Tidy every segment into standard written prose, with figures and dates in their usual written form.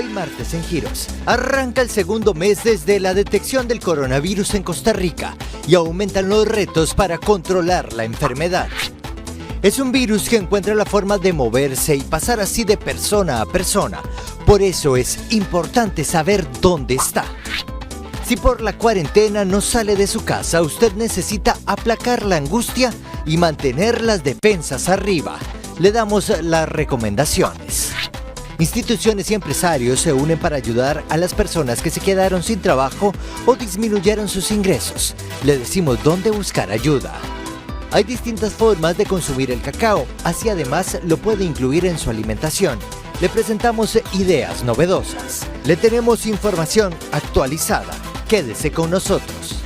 Hoy martes en Giros, arranca el segundo mes desde la detección del coronavirus en Costa Rica y aumentan los retos para controlar la enfermedad. Es un virus que encuentra la forma de moverse y pasar así de persona a persona. Por eso es importante saber dónde está. Si por la cuarentena no sale de su casa, usted necesita aplacar la angustia y mantener las defensas arriba. Le damos las recomendaciones. Instituciones y empresarios se unen para ayudar a las personas que se quedaron sin trabajo o disminuyeron sus ingresos. Le decimos dónde buscar ayuda. Hay distintas formas de consumir el cacao, así además lo puede incluir en su alimentación. Le presentamos ideas novedosas. Le tenemos información actualizada. Quédese con nosotros.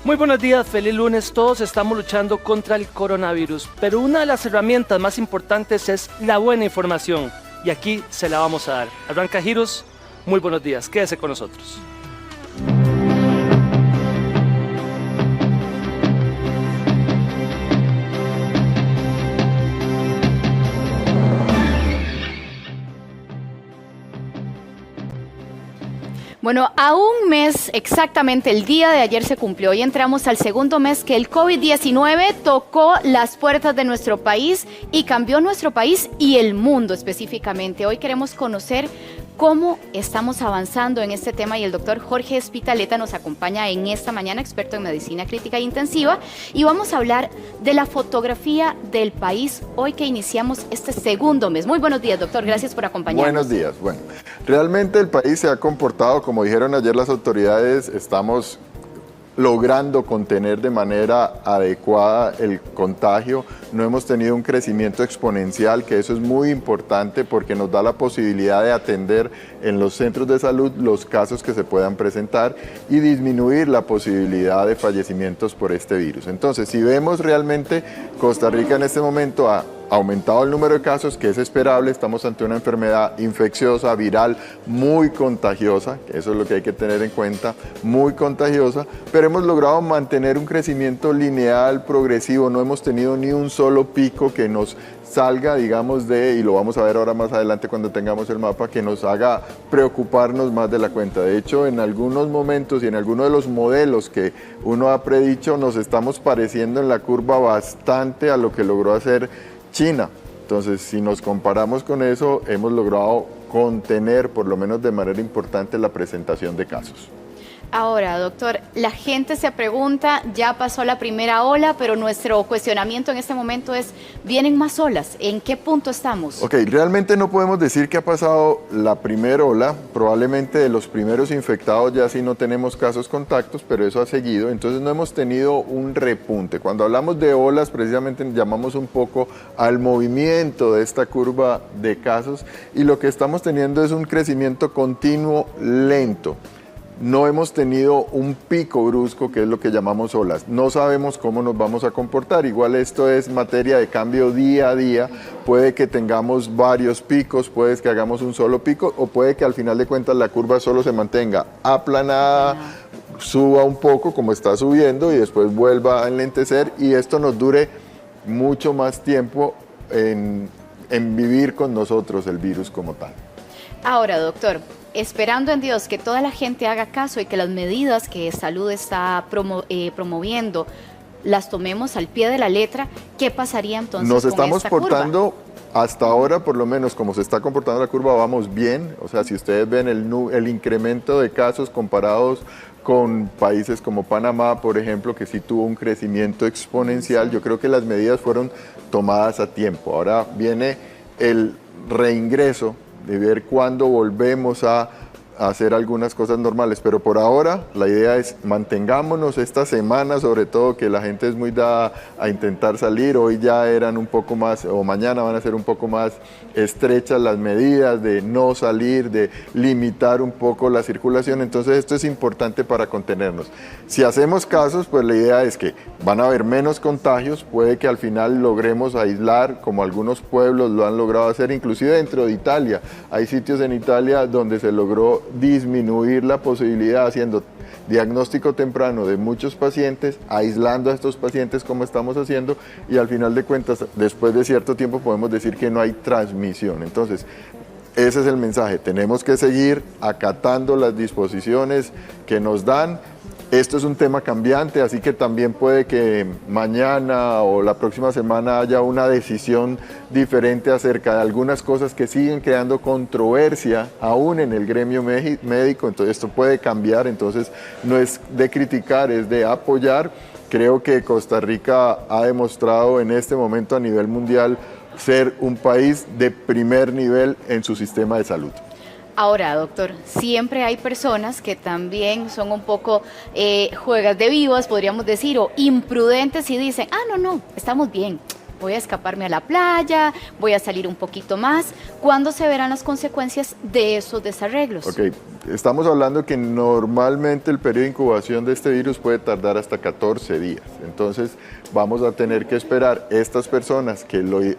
Muy buenos días, feliz lunes. Todos estamos luchando contra el coronavirus, pero una de las herramientas más importantes es la buena información y aquí se la vamos a dar. Arranca Giros, muy buenos días, quédese con nosotros. Bueno, a un mes exactamente, el día de ayer se cumplió y entramos al segundo mes que el COVID-19 tocó las puertas de nuestro país y cambió nuestro país y el mundo específicamente. Hoy queremos conocer cómo estamos avanzando en este tema y el doctor Jorge Espitaleta nos acompaña en esta mañana, experto en medicina crítica e intensiva, y vamos a hablar de la fotografía del país hoy que iniciamos este segundo mes. Muy buenos días, doctor, gracias por acompañarnos. Buenos días. Bueno, realmente el país se ha comportado, como dijeron ayer las autoridades, estamos logrando contener de manera adecuada el contagio. No hemos tenido un crecimiento exponencial, que eso es muy importante porque nos da la posibilidad de atender en los centros de salud los casos que se puedan presentar y disminuir la posibilidad de fallecimientos por este virus. Entonces, si vemos realmente, Costa Rica en este momento ha aumentado el número de casos, que es esperable. Estamos ante una enfermedad infecciosa, viral, muy contagiosa, eso es lo que hay que tener en cuenta, muy contagiosa, pero hemos logrado mantener un crecimiento lineal, progresivo. No hemos tenido ni un solo pico que nos salga, digamos, y lo vamos a ver ahora más adelante cuando tengamos el mapa, que nos haga preocuparnos más de la cuenta. De hecho, en algunos momentos y en algunos de los modelos que uno ha predicho, nos estamos pareciendo en la curva bastante a lo que logró hacer China. Entonces, si nos comparamos con eso, hemos logrado contener, por lo menos de manera importante, la presentación de casos. Ahora, doctor, la gente se pregunta, ya pasó la primera ola, pero nuestro cuestionamiento en este momento es, ¿vienen más olas? ¿En qué punto estamos? Ok, realmente no podemos decir que ha pasado la primera ola. Probablemente de los primeros infectados ya sí no tenemos casos contactos, pero eso ha seguido. Entonces no hemos tenido un repunte. Cuando hablamos de olas, precisamente llamamos un poco al movimiento de esta curva de casos y lo que estamos teniendo es un crecimiento continuo lento. No hemos tenido un pico brusco, que es lo que llamamos olas. No sabemos cómo nos vamos a comportar. Igual esto es materia de cambio día a día. Puede que tengamos varios picos, puede que hagamos un solo pico o puede que al final de cuentas la curva solo se mantenga aplanada, suba un poco como está subiendo y después vuelva a enlentecer y esto nos dure mucho más tiempo en vivir con nosotros el virus como tal. Ahora, doctor, esperando en Dios que toda la gente haga caso y que las medidas que Salud está promoviendo las tomemos al pie de la letra, ¿qué pasaría entonces con esta curva? Nos estamos portando, hasta ahora por lo menos como se está comportando la curva, vamos bien. O sea, si ustedes ven el incremento de casos comparados con países como Panamá, por ejemplo, que sí tuvo un crecimiento exponencial, yo creo que las medidas fueron tomadas a tiempo. Ahora viene el reingreso de ver cuándo volvemos a hacer algunas cosas normales, pero por ahora la idea es mantengámonos esta semana, sobre todo que la gente es muy dada a intentar salir. Hoy ya eran un poco más, o mañana van a ser un poco más estrechas las medidas de no salir, de limitar un poco la circulación. Entonces esto es importante para contenernos. Si hacemos casos, pues la idea es que van a haber menos contagios, puede que al final logremos aislar, como algunos pueblos lo han logrado hacer, inclusive dentro de Italia. Hay sitios en Italia donde se logró disminuir la posibilidad haciendo diagnóstico temprano de muchos pacientes, aislando a estos pacientes como estamos haciendo, y al final de cuentas, después de cierto tiempo podemos decir que no hay transmisión. Entonces, ese es el mensaje, tenemos que seguir acatando las disposiciones que nos dan. Esto es un tema cambiante, así que también puede que mañana o la próxima semana haya una decisión diferente acerca de algunas cosas que siguen creando controversia aún en el gremio médico. Entonces esto puede cambiar, entonces no es de criticar, es de apoyar. Creo que Costa Rica ha demostrado en este momento a nivel mundial ser un país de primer nivel en su sistema de salud. Ahora, doctor, siempre hay personas que también son un poco juegas de vivas, podríamos decir, o imprudentes y dicen, no, estamos bien, voy a escaparme a la playa, voy a salir un poquito más. ¿Cuándo se verán las consecuencias de esos desarreglos? Ok, estamos hablando que normalmente el periodo de incubación de este virus puede tardar hasta 14 días. Entonces vamos a tener que esperar estas personas,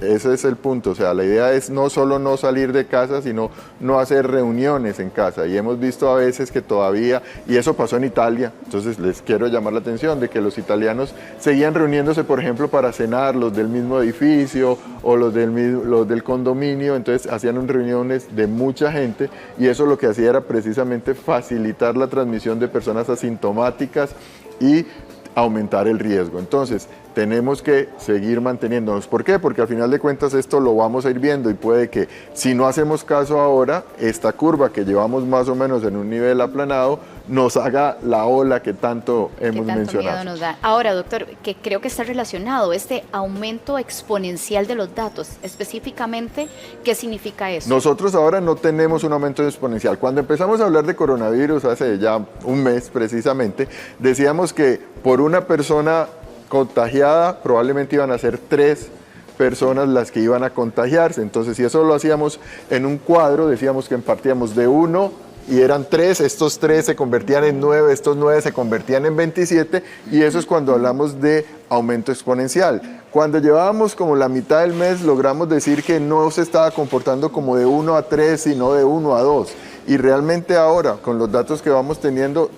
ese es el punto. O sea, la idea es no solo no salir de casa, sino no hacer reuniones en casa. Y hemos visto a veces que todavía, y eso pasó en Italia, entonces les quiero llamar la atención de que los italianos seguían reuniéndose, por ejemplo, para cenar, los del mismo edificio o los del condominio. Entonces hacían reuniones de mucha gente, y eso lo que hacía era precisamente facilitar la transmisión de personas asintomáticas y aumentar el riesgo. Entonces, tenemos que seguir manteniéndonos. ¿Por qué? Porque al final de cuentas esto lo vamos a ir viendo, y puede que si no hacemos caso ahora, esta curva que llevamos más o menos en un nivel aplanado, nos haga la ola que tanto hemos mencionado. Miedo nos da. Ahora, doctor, que creo que está relacionado este aumento exponencial de los datos, específicamente, ¿qué significa eso? Nosotros ahora no tenemos un aumento exponencial. Cuando empezamos a hablar de coronavirus hace ya un mes precisamente, decíamos que por una persona contagiada probablemente iban a ser 3 personas las que iban a contagiarse. Entonces, si eso lo hacíamos en un cuadro, decíamos que partíamos de 1 y eran 3, estos 3 se convertían en 9, estos 9 se convertían en 27, y eso es cuando hablamos de aumento exponencial. Cuando llevábamos como la mitad del mes, logramos decir que no se estaba comportando como de 1 a 3, sino de 1 a 2. Y realmente ahora, con los datos que vamos teniendo,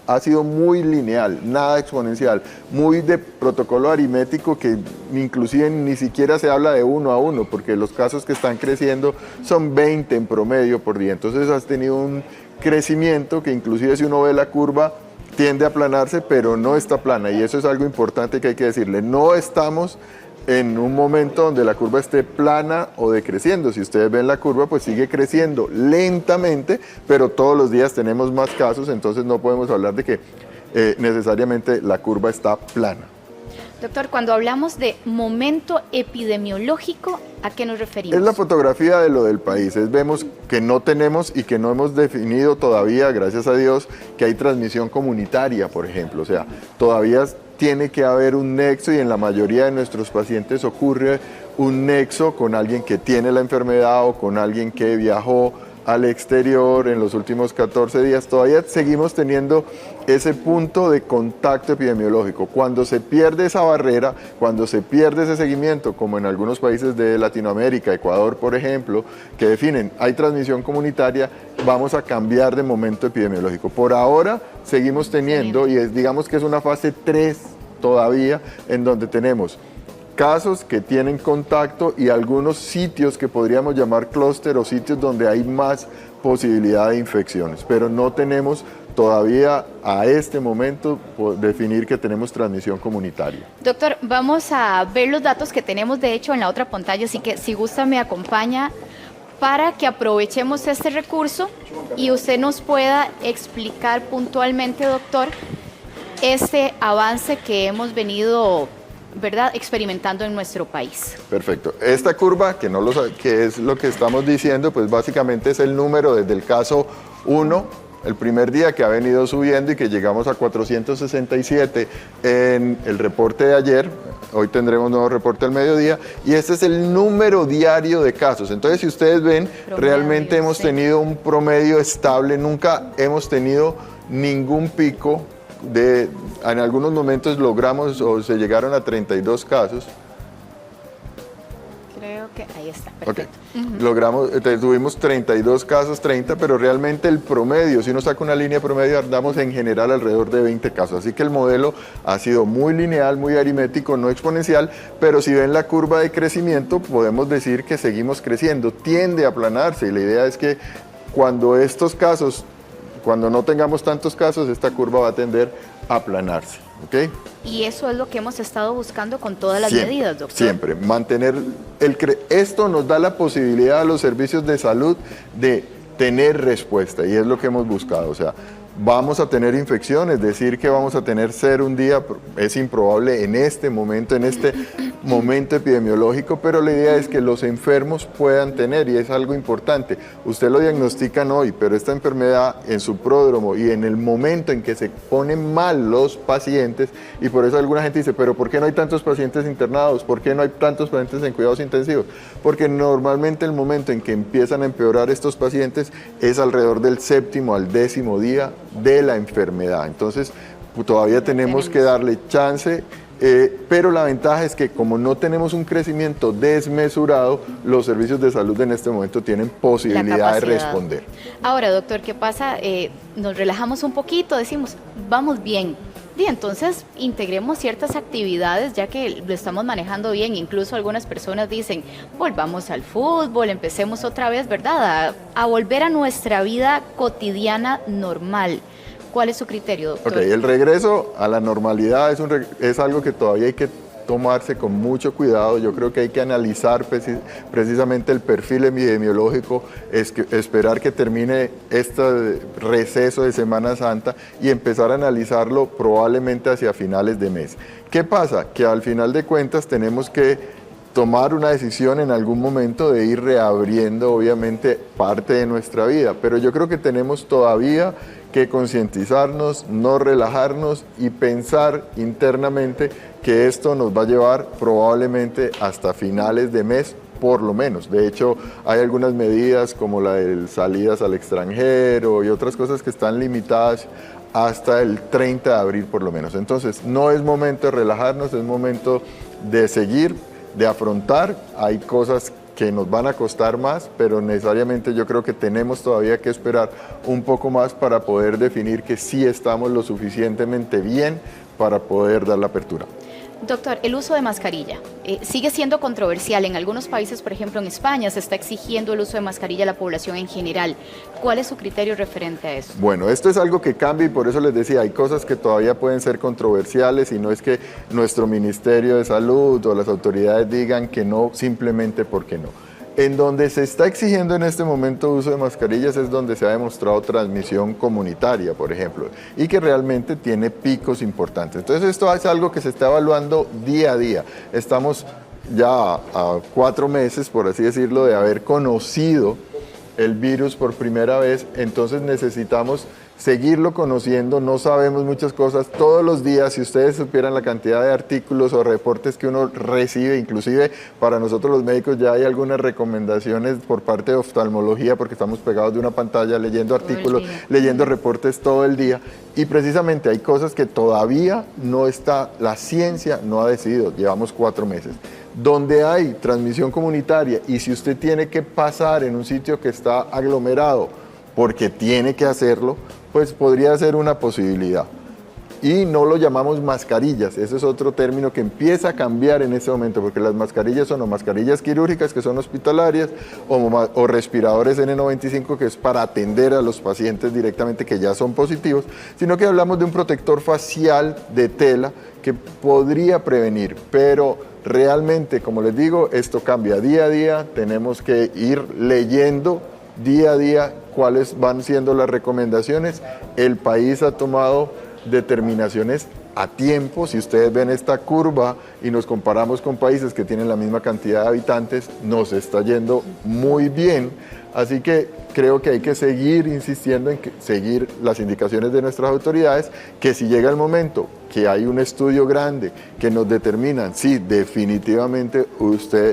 ha sido muy lineal, nada exponencial, muy de protocolo aritmético, que inclusive ni siquiera se habla de 1 a 1, porque los casos que están creciendo son 20 en promedio por día. Entonces has tenido un crecimiento que inclusive si uno ve la curva tiende a aplanarse, pero no está plana, y eso es algo importante que hay que decirle. No estamos en un momento donde la curva esté plana o decreciendo. Si ustedes ven la curva, pues sigue creciendo lentamente, pero todos los días tenemos más casos, entonces no podemos hablar de que necesariamente la curva está plana. Doctor, cuando hablamos de momento epidemiológico, ¿a qué nos referimos? Es la fotografía de lo del país. Vemos que no tenemos y que no hemos definido todavía, gracias a Dios, que hay transmisión comunitaria, por ejemplo. O sea, todavía tiene que haber un nexo, y en la mayoría de nuestros pacientes ocurre un nexo con alguien que tiene la enfermedad o con alguien que viajó al exterior en los últimos 14 días. Todavía seguimos teniendo ese punto de contacto epidemiológico. Cuando se pierde esa barrera, cuando se pierde ese seguimiento, como en algunos países de Latinoamérica, Ecuador por ejemplo, que definen hay transmisión comunitaria, vamos a cambiar de momento epidemiológico. Por ahora seguimos teniendo, y digamos que es una fase 3 todavía, en donde tenemos casos que tienen contacto y algunos sitios que podríamos llamar clúster, o sitios donde hay más posibilidad de infecciones, pero no tenemos todavía a este momento definir que tenemos transmisión comunitaria. Doctor, vamos a ver los datos que tenemos de hecho en la otra pantalla, así que si gusta me acompaña para que aprovechemos este recurso y usted nos pueda explicar puntualmente, doctor, este avance que hemos venido, ¿verdad?, experimentando en nuestro país. Perfecto. Esta curva, que es lo que estamos diciendo, pues básicamente es el número desde el caso 1, el primer día, que ha venido subiendo y que llegamos a 467 en el reporte de ayer. Hoy tendremos un nuevo reporte al mediodía, y este es el número diario de casos. Entonces, si ustedes ven, realmente hemos tenido un promedio estable, nunca hemos tenido ningún pico. En algunos momentos logramos o se llegaron a 32 casos. Creo Ok, ahí está, perfecto. Logramos, tuvimos 32 casos, 30, pero realmente el promedio, si uno saca una línea promedio, andamos en general alrededor de 20 casos. Así que el modelo ha sido muy lineal, muy aritmético, no exponencial, pero si ven la curva de crecimiento, podemos decir que seguimos creciendo. Tiende a aplanarse y la idea es que cuando no tengamos tantos casos, esta curva va a tender a aplanarse. ¿Okay? Y eso es lo que hemos estado buscando con todas las Siempre, medidas, doctor. Siempre, mantener esto nos da la posibilidad a los servicios de salud de tener respuesta y es lo que hemos buscado. O sea, vamos a tener infecciones, decir que vamos a tener 0 un día es improbable en este momento epidemiológico, pero la idea es que los enfermos puedan tener, y es algo importante. Usted lo diagnostican hoy, pero esta enfermedad en su pródromo y en el momento en que se ponen mal los pacientes, y por eso alguna gente dice, pero ¿por qué no hay tantos pacientes internados? ¿Por qué no hay tantos pacientes en cuidados intensivos? Porque normalmente el momento en que empiezan a empeorar estos pacientes es alrededor del 7º al 10º día de la enfermedad. Entonces, todavía tenemos que darle chance, pero la ventaja es que como no tenemos un crecimiento desmesurado, los servicios de salud en este momento tienen posibilidad de responder. Ahora, doctor, ¿qué pasa? Nos relajamos un poquito, decimos, vamos bien. Y entonces integremos ciertas actividades ya que lo estamos manejando bien. Incluso algunas personas dicen, volvamos al fútbol, empecemos otra vez, ¿verdad? A volver a nuestra vida cotidiana normal. ¿Cuál es su criterio, doctor? Ok, el regreso a la normalidad es algo que todavía hay que tomarse con mucho cuidado. Yo creo que hay que analizar precisamente el perfil epidemiológico, esperar que termine este receso de Semana Santa y empezar a analizarlo probablemente hacia finales de mes. ¿Qué pasa? Que al final de cuentas tenemos que tomar una decisión en algún momento de ir reabriendo obviamente parte de nuestra vida, pero yo creo que tenemos todavía que concientizarnos, no relajarnos y pensar internamente que esto nos va a llevar probablemente hasta finales de mes, por lo menos. De hecho, hay algunas medidas como la de salidas al extranjero y otras cosas que están limitadas hasta el 30 de abril por lo menos. Entonces, no es momento de relajarnos, es momento de seguir, de afrontar. Hay cosas que nos van a costar más, pero necesariamente yo creo que tenemos todavía que esperar un poco más para poder definir que sí estamos lo suficientemente bien para poder dar la apertura. Doctor, el uso de mascarilla sigue siendo controversial. En algunos países, por ejemplo en España, se está exigiendo el uso de mascarilla a la población en general. ¿Cuál es su criterio referente a eso? Bueno, esto es algo que cambia y por eso les decía, hay cosas que todavía pueden ser controversiales y no es que nuestro Ministerio de Salud o las autoridades digan que no, simplemente porque no. En donde se está exigiendo en este momento uso de mascarillas es donde se ha demostrado transmisión comunitaria, por ejemplo, y que realmente tiene picos importantes. Entonces esto es algo que se está evaluando día a día. Estamos ya a 4 meses, por así decirlo, de haber conocido el virus por primera vez, entonces necesitamos seguirlo conociendo, no sabemos muchas cosas. Todos los días, si ustedes supieran la cantidad de artículos o reportes que uno recibe, inclusive para nosotros los médicos ya hay algunas recomendaciones por parte de oftalmología porque estamos pegados de una pantalla leyendo artículos, leyendo reportes todo el día y precisamente hay cosas que todavía no está, la ciencia no ha decidido, llevamos 4 meses. Donde hay transmisión comunitaria y si usted tiene que pasar en un sitio que está aglomerado porque tiene que hacerlo, pues podría ser una posibilidad. Y no lo llamamos mascarillas, ese es otro término que empieza a cambiar en este momento, porque las mascarillas son o mascarillas quirúrgicas, que son hospitalarias, o respiradores N95, que es para atender a los pacientes directamente que ya son positivos, sino que hablamos de un protector facial de tela que podría prevenir, pero realmente, como les digo, esto cambia día a día, tenemos que ir leyendo día a día cuáles van siendo las recomendaciones. El país ha tomado determinaciones a tiempo. Si ustedes ven esta curva y nos comparamos con países que tienen la misma cantidad de habitantes, nos está yendo muy bien. Así que creo que hay que seguir insistiendo en seguir las indicaciones de nuestras autoridades, que si llega el momento que hay un estudio grande que nos determinan, sí, definitivamente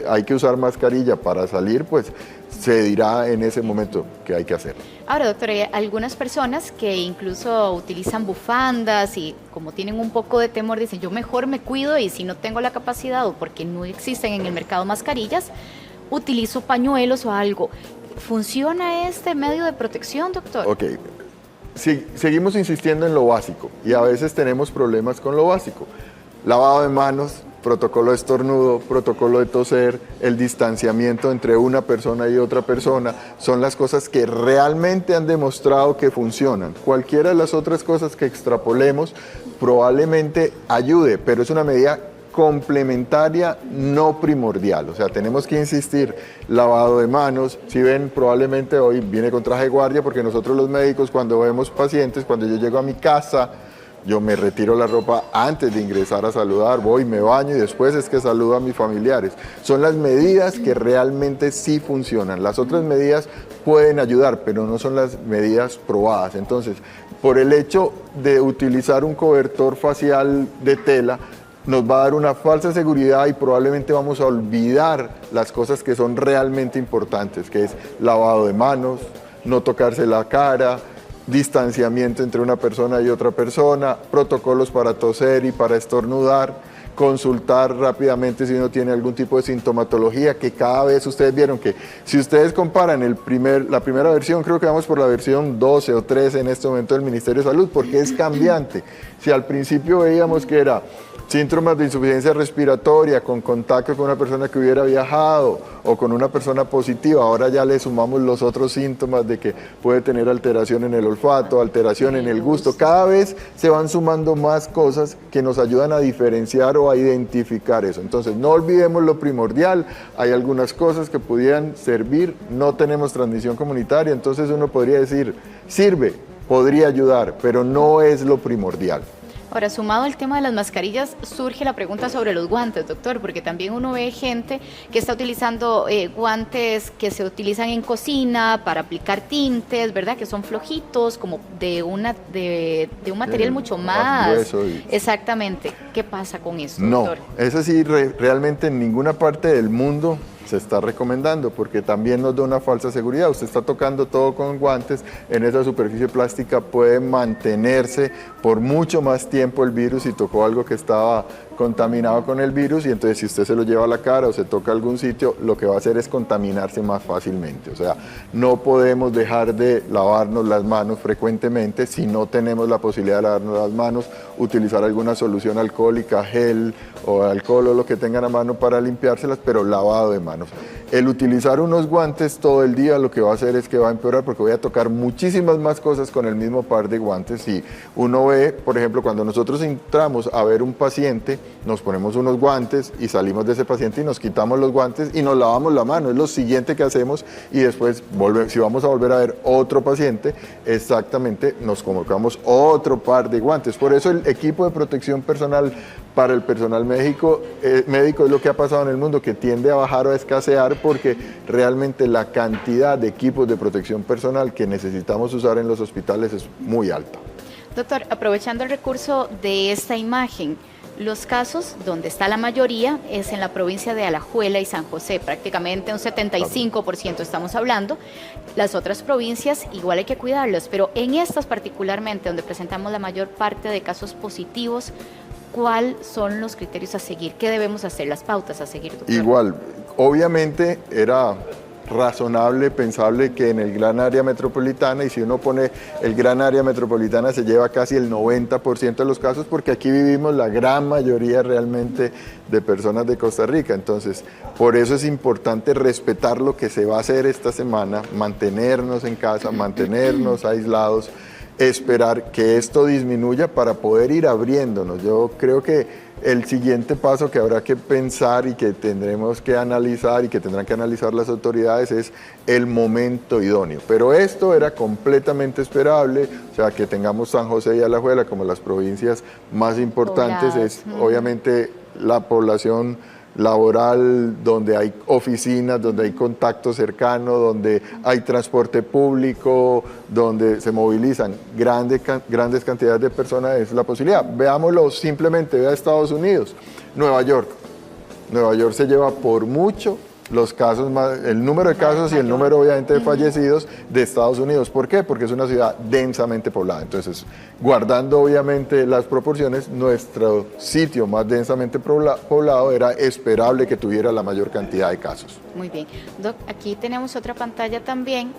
hay que usar mascarilla para salir, pues se dirá en ese momento que hay que hacerlo. Ahora, doctor, hay algunas personas que incluso utilizan bufandas y como tienen un poco de temor, dicen, yo mejor me cuido y si no tengo la capacidad o porque no existen en el mercado mascarillas, utilizo pañuelos o algo. ¿Funciona este medio de protección, doctor? Ok. Seguimos insistiendo en lo básico y a veces tenemos problemas con lo básico. Lavado de manos, protocolo de estornudo, protocolo de toser, el distanciamiento entre una persona y otra persona, son las cosas que realmente han demostrado que funcionan. Cualquiera de las otras cosas que extrapolemos probablemente ayude, pero es una medida complementaria, no primordial. O sea, tenemos que insistir, lavado de manos. Si ven, probablemente hoy viene con traje de guardia porque nosotros los médicos, cuando vemos pacientes, cuando yo llego a mi casa, yo me retiro la ropa antes de ingresar a saludar, voy, me baño y después es que saludo a mis familiares. Son las medidas que realmente sí funcionan. Las otras medidas pueden ayudar, pero no son las medidas probadas. Entonces, por el hecho de utilizar un cobertor facial de tela, nos va a dar una falsa seguridad y probablemente vamos a olvidar las cosas que son realmente importantes, que es lavado de manos, no tocarse la cara, distanciamiento entre una persona y otra persona, protocolos para toser y para estornudar, consultar rápidamente si uno tiene algún tipo de sintomatología, que cada vez ustedes vieron que si ustedes comparan la primera versión, creo que vamos por la versión 12 o 13 en este momento del Ministerio de Salud, porque es cambiante. Si al principio veíamos que era síntomas de insuficiencia respiratoria con contacto con una persona que hubiera viajado o con una persona positiva, ahora ya le sumamos los otros síntomas de que puede tener alteración en el olfato, alteración en el gusto. Cada vez se van sumando más cosas que nos ayudan a diferenciar o a identificar eso. Entonces, no olvidemos lo primordial. Hay algunas cosas que pudieran servir, no tenemos transmisión comunitaria, entonces uno podría decir, sirve, podría ayudar, pero no es lo primordial. Ahora, sumado al tema de las mascarillas, surge la pregunta sobre los guantes, doctor, porque también uno ve gente que está utilizando guantes que se utilizan en cocina para aplicar tintes, ¿verdad? Que son flojitos, como de un material mucho más grueso. Exactamente. ¿Qué pasa con eso, No, doctor? eso sí, realmente en ninguna parte del mundo se está recomendando porque también nos da una falsa seguridad. Usted está tocando todo con guantes, en esa superficie plástica puede mantenerse por mucho más tiempo el virus si tocó algo que estaba contaminado con el virus, y entonces si usted se lo lleva a la cara o se toca algún sitio, lo que va a hacer es contaminarse más fácilmente. O sea, no podemos dejar de lavarnos las manos frecuentemente. Si no tenemos la posibilidad de lavarnos las manos, utilizar alguna solución alcohólica, gel o alcohol o lo que tengan a mano para limpiárselas, pero lavado de manos. El utilizar unos guantes todo el día lo que va a hacer es que va a empeorar porque voy a tocar muchísimas más cosas con el mismo par de guantes. Si uno ve, por ejemplo, cuando nosotros entramos a ver un paciente, nos ponemos unos guantes y salimos de ese paciente y nos quitamos los guantes y nos lavamos la mano. Es lo siguiente que hacemos y después, si vamos a volver a ver otro paciente, exactamente nos colocamos otro par de guantes. Por eso el equipo de protección personal para el personal médico es lo que ha pasado en el mundo, que tiende a bajar o a escasear porque realmente la cantidad de equipos de protección personal que necesitamos usar en los hospitales es muy alta. Doctor, aprovechando el recurso de esta imagen, los casos donde está la mayoría es en la provincia de Alajuela y San José, prácticamente un 75% estamos hablando. Las otras provincias igual hay que cuidarlas, pero en estas particularmente donde presentamos la mayor parte de casos positivos, ¿cuáles son los criterios a seguir? ¿Qué debemos hacer? Las pautas a seguir, doctor. Igual, obviamente era razonable, pensable que en el gran área metropolitana, y si uno pone el gran área metropolitana se lleva casi el 90% de los casos, porque aquí vivimos la gran mayoría realmente de personas de Costa Rica. Entonces, por eso es importante respetar lo que se va a hacer esta semana, mantenernos en casa, mantenernos aislados, esperar que esto disminuya para poder ir abriéndonos. Yo creo que el siguiente paso que habrá que pensar y que tendremos que analizar y que tendrán que analizar las autoridades es el momento idóneo. Pero esto era completamente esperable, o sea, que tengamos San José y Alajuela como las provincias más importantes, es obviamente la población laboral, donde hay oficinas, donde hay contacto cercano, donde hay transporte público, donde se movilizan grandes cantidades de personas, es la posibilidad. Veámoslo simplemente, vea Estados Unidos, Nueva York se lleva por mucho los casos el número de casos y el número obviamente de fallecidos de Estados Unidos. ¿Por qué? Porque es una ciudad densamente poblada. Entonces, guardando obviamente las proporciones, nuestro sitio más densamente poblado era esperable que tuviera la mayor cantidad de casos. Muy bien. Doc, aquí tenemos otra pantalla también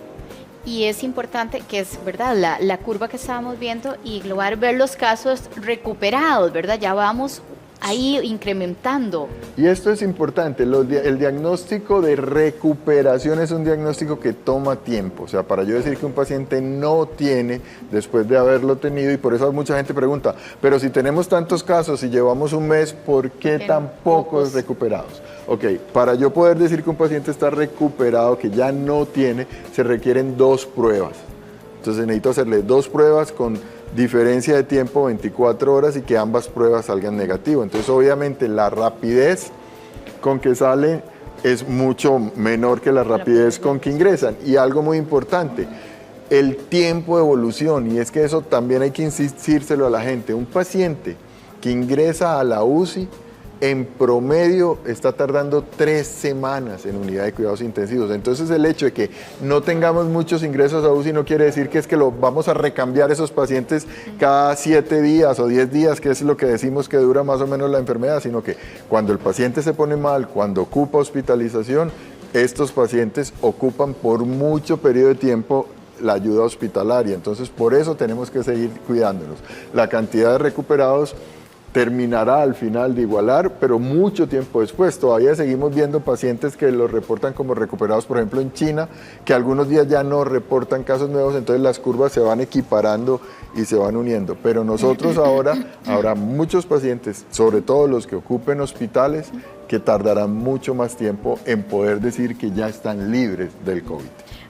y es importante que es, ¿verdad? La curva que estábamos viendo y lograr ver los casos recuperados, ¿verdad? Ya vamos ahí incrementando. Y esto es importante, el diagnóstico de recuperación es un diagnóstico que toma tiempo, o sea, para yo decir que un paciente no tiene después de haberlo tenido, y por eso mucha gente pregunta, pero si tenemos tantos casos y llevamos un mes, ¿por qué tan pocos recuperados? Ok, para yo poder decir que un paciente está recuperado, que ya no tiene, se requieren 2 pruebas. Entonces necesito hacerle 2 pruebas con diferencia de tiempo 24 horas y que ambas pruebas salgan negativo. Entonces obviamente la rapidez con que sale es mucho menor que la rapidez con que ingresan. Y algo muy importante, el tiempo de evolución, y es que eso también hay que insistírselo a la gente. Un paciente que ingresa a la UCI en promedio está tardando 3 semanas en unidad de cuidados intensivos. Entonces el hecho de que no tengamos muchos ingresos a UCI no quiere decir que es que lo vamos a recambiar esos pacientes cada 7 días o 10 días, que es lo que decimos que dura más o menos la enfermedad, sino que cuando el paciente se pone mal, cuando ocupa hospitalización, estos pacientes ocupan por mucho periodo de tiempo la ayuda hospitalaria. Entonces por eso tenemos que seguir cuidándonos. La cantidad de recuperados terminará al final de igualar, pero mucho tiempo después. Todavía seguimos viendo pacientes que los reportan como recuperados, por ejemplo en China, que algunos días ya no reportan casos nuevos, entonces las curvas se van equiparando y se van uniendo. Pero nosotros ahora habrá muchos pacientes, sobre todo los que ocupen hospitales, que tardarán mucho más tiempo en poder decir que ya están libres del COVID.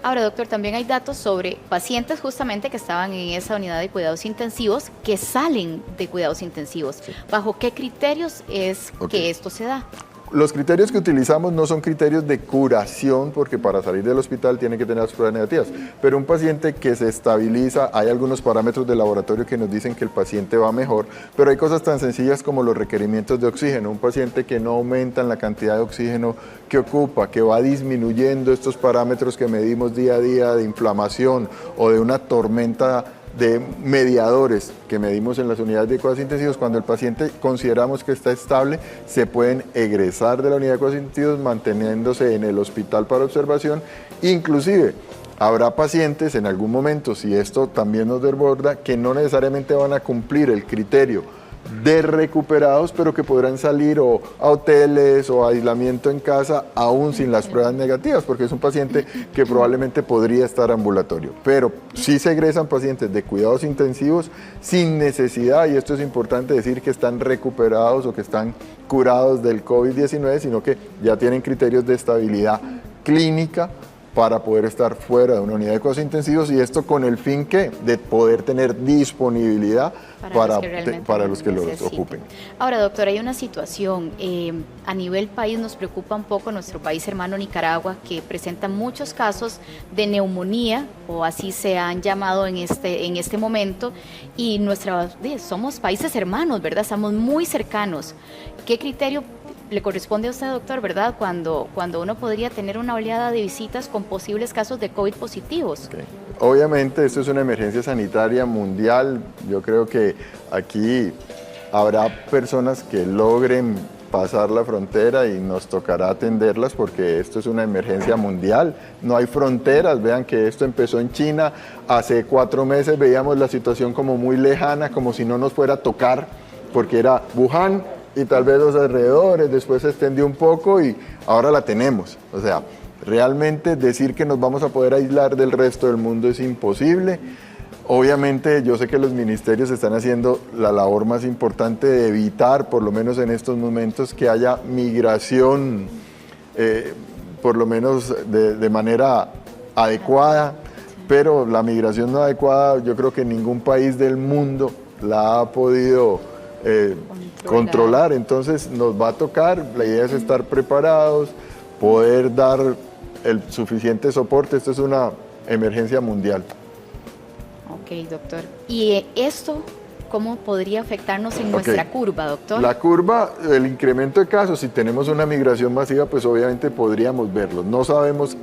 Ahora, doctor, también hay datos sobre pacientes justamente que estaban en esa unidad de cuidados intensivos que salen de cuidados intensivos. ¿Bajo qué criterios es que esto se da? Los criterios que utilizamos no son criterios de curación, porque para salir del hospital tiene que tener las pruebas negativas, pero un paciente que se estabiliza, hay algunos parámetros de laboratorio que nos dicen que el paciente va mejor, pero hay cosas tan sencillas como los requerimientos de oxígeno. Un paciente que no aumenta en la cantidad de oxígeno que ocupa, que va disminuyendo estos parámetros que medimos día a día de inflamación o de una tormenta de mediadores que medimos en las unidades de cuidados intensivos, cuando el paciente consideramos que está estable, se pueden egresar de la unidad de cuidados intensivos manteniéndose en el hospital para observación. Inclusive habrá pacientes en algún momento, si esto también nos desborda, que no necesariamente van a cumplir el criterio de recuperados, pero que podrán salir o a hoteles o a aislamiento en casa aún sin las pruebas negativas, porque es un paciente que probablemente podría estar ambulatorio. Pero sí se egresan pacientes de cuidados intensivos sin necesidad, y esto es importante decir, que están recuperados o que están curados del COVID-19, sino que ya tienen criterios de estabilidad clínica para poder estar fuera de una unidad de cuidados intensivos, y esto con el fin de poder tener disponibilidad para los que los ocupen. Ahora, doctor, hay una situación, a nivel país nos preocupa un poco nuestro país hermano Nicaragua, que presenta muchos casos de neumonía, o así se han llamado en este momento, y somos países hermanos, ¿verdad? Estamos muy cercanos. ¿Qué criterio le corresponde a usted, doctor, verdad, cuando uno podría tener una oleada de visitas con posibles casos de COVID positivos? Okay. Obviamente esto es una emergencia sanitaria mundial. Yo creo que aquí habrá personas que logren pasar la frontera y nos tocará atenderlas, porque esto es una emergencia mundial, no hay fronteras. Vean que esto empezó en China, hace 4 meses veíamos la situación como muy lejana, como si no nos fuera a tocar, porque era Wuhan y tal vez los alrededores, después se extendió un poco y ahora la tenemos. O sea, realmente decir que nos vamos a poder aislar del resto del mundo es imposible. Obviamente yo sé que los ministerios están haciendo la labor más importante de evitar, por lo menos en estos momentos, que haya migración, por lo menos de manera adecuada, pero la migración no adecuada yo creo que ningún país del mundo la ha podido controlar. Entonces nos va a tocar, la idea es estar preparados, poder dar el suficiente soporte. Esto es una emergencia mundial. Ok, doctor. ¿Y esto cómo podría afectarnos en nuestra curva, doctor? La curva, el incremento de casos, si tenemos una migración masiva, pues obviamente podríamos verlo. No sabemos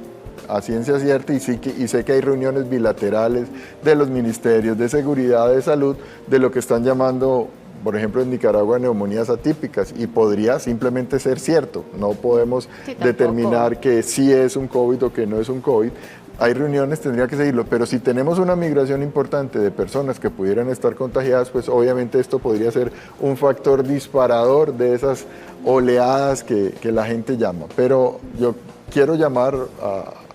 a ciencia cierta y sé que hay reuniones bilaterales de los ministerios de seguridad, de salud, de lo que están llamando, por ejemplo, en Nicaragua, neumonías atípicas, y podría simplemente ser cierto. No podemos determinar que sí es un COVID o que no es un COVID. Hay reuniones, tendría que seguirlo, pero si tenemos una migración importante de personas que pudieran estar contagiadas, pues obviamente esto podría ser un factor disparador de esas oleadas que la gente llama. Pero yo quiero llamar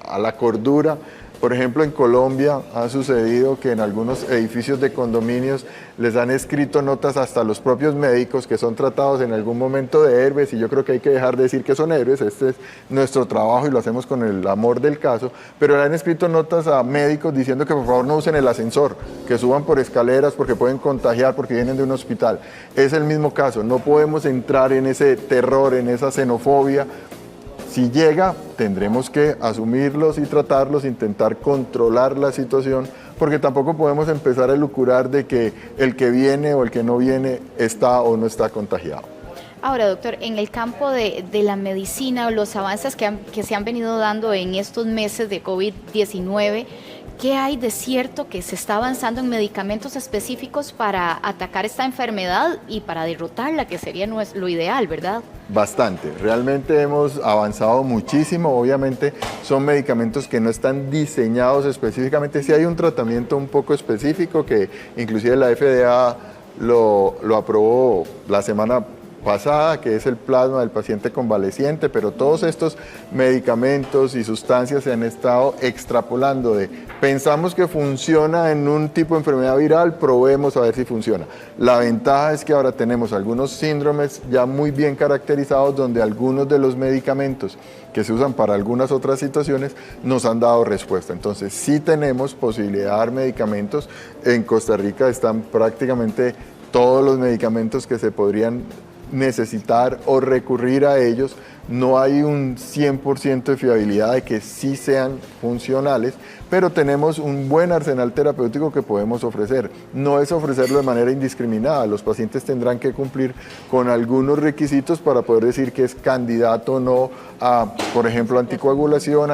a la cordura. Por ejemplo, en Colombia ha sucedido que en algunos edificios de condominios les han escrito notas hasta los propios médicos que son tratados en algún momento de héroes, y yo creo que hay que dejar de decir que son héroes. Este es nuestro trabajo y lo hacemos con el amor del caso, pero le han escrito notas a médicos diciendo que por favor no usen el ascensor, que suban por escaleras porque pueden contagiar, porque vienen de un hospital. Es el mismo caso, no podemos entrar en ese terror, en esa xenofobia. Si llega, tendremos que asumirlos y tratarlos, intentar controlar la situación, porque tampoco podemos empezar a elucubrar de que el que viene o el que no viene está o no está contagiado. Ahora, doctor, en el campo de la medicina, los avances que se han venido dando en estos meses de COVID-19, ¿qué hay de cierto que se está avanzando en medicamentos específicos para atacar esta enfermedad y para derrotarla, que sería lo ideal, verdad? Bastante, realmente hemos avanzado muchísimo. Obviamente son medicamentos que no están diseñados específicamente. Sí hay un tratamiento un poco específico que inclusive la FDA lo aprobó la semana pasada, que es el plasma del paciente convaleciente, pero todos estos medicamentos y sustancias se han estado extrapolando de pensamos que funciona en un tipo de enfermedad viral, probemos a ver si funciona. La ventaja es que ahora tenemos algunos síndromes ya muy bien caracterizados donde algunos de los medicamentos que se usan para algunas otras situaciones nos han dado respuesta. Entonces sí tenemos posibilidad de dar medicamentos. En Costa Rica están prácticamente todos los medicamentos que se podrían necesitar o recurrir a ellos. No hay un 100% de fiabilidad de que sí sean funcionales, pero tenemos un buen arsenal terapéutico que podemos ofrecer. No es ofrecerlo de manera indiscriminada, los pacientes tendrán que cumplir con algunos requisitos para poder decir que es candidato o no a, por ejemplo, anticoagulación,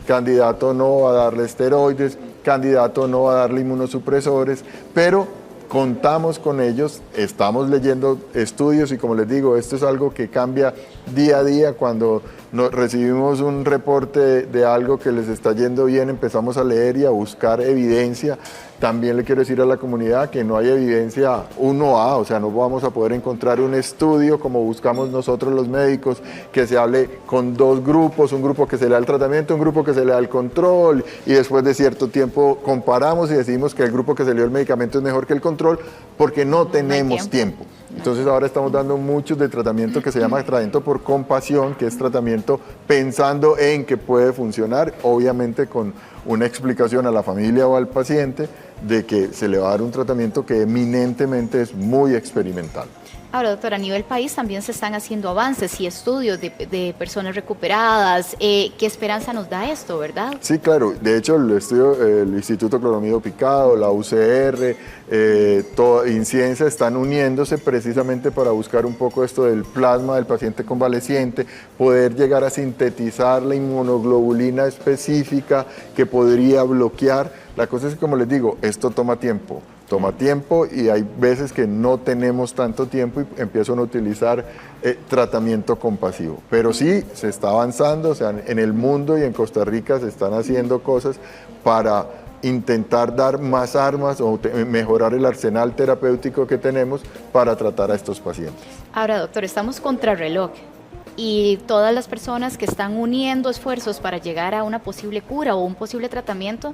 candidato o no a darle esteroides, candidato o no a darle inmunosupresores, pero contamos con ellos, estamos leyendo estudios y como les digo, esto es algo que cambia día a día. Cuando recibimos un reporte de algo que les está yendo bien, empezamos a leer y a buscar evidencia. También le quiero decir a la comunidad que no hay evidencia 1A, o sea, no vamos a poder encontrar un estudio como buscamos nosotros los médicos, que se hable con dos grupos, un grupo que se le da el tratamiento, un grupo que se le da el control, y después de cierto tiempo comparamos y decimos que el grupo que se le dio el medicamento es mejor que el control, porque no tenemos tiempo. Entonces ahora estamos dando muchos de tratamiento que se llama tratamiento por compasión, que es tratamiento pensando en que puede funcionar, obviamente con una explicación a la familia o al paciente de que se le va a dar un tratamiento que eminentemente es muy experimental. Ahora, doctor, a nivel país también se están haciendo avances y estudios de personas recuperadas. ¿Qué esperanza nos da esto, verdad? Sí, claro. De hecho, el Instituto Cloramido Picado, la UCR, Inciencia están uniéndose precisamente para buscar un poco esto del plasma del paciente convaleciente, poder llegar a sintetizar la inmunoglobulina específica que podría bloquear. La cosa es que, como les digo, esto toma tiempo y hay veces que no tenemos tanto tiempo y empiezan a utilizar tratamiento compasivo. Pero sí, se está avanzando, o sea, en el mundo y en Costa Rica se están haciendo cosas para intentar dar más armas o mejorar el arsenal terapéutico que tenemos para tratar a estos pacientes. Ahora, doctor, estamos contra reloj. Y todas las personas que están uniendo esfuerzos para llegar a una posible cura o un posible tratamiento,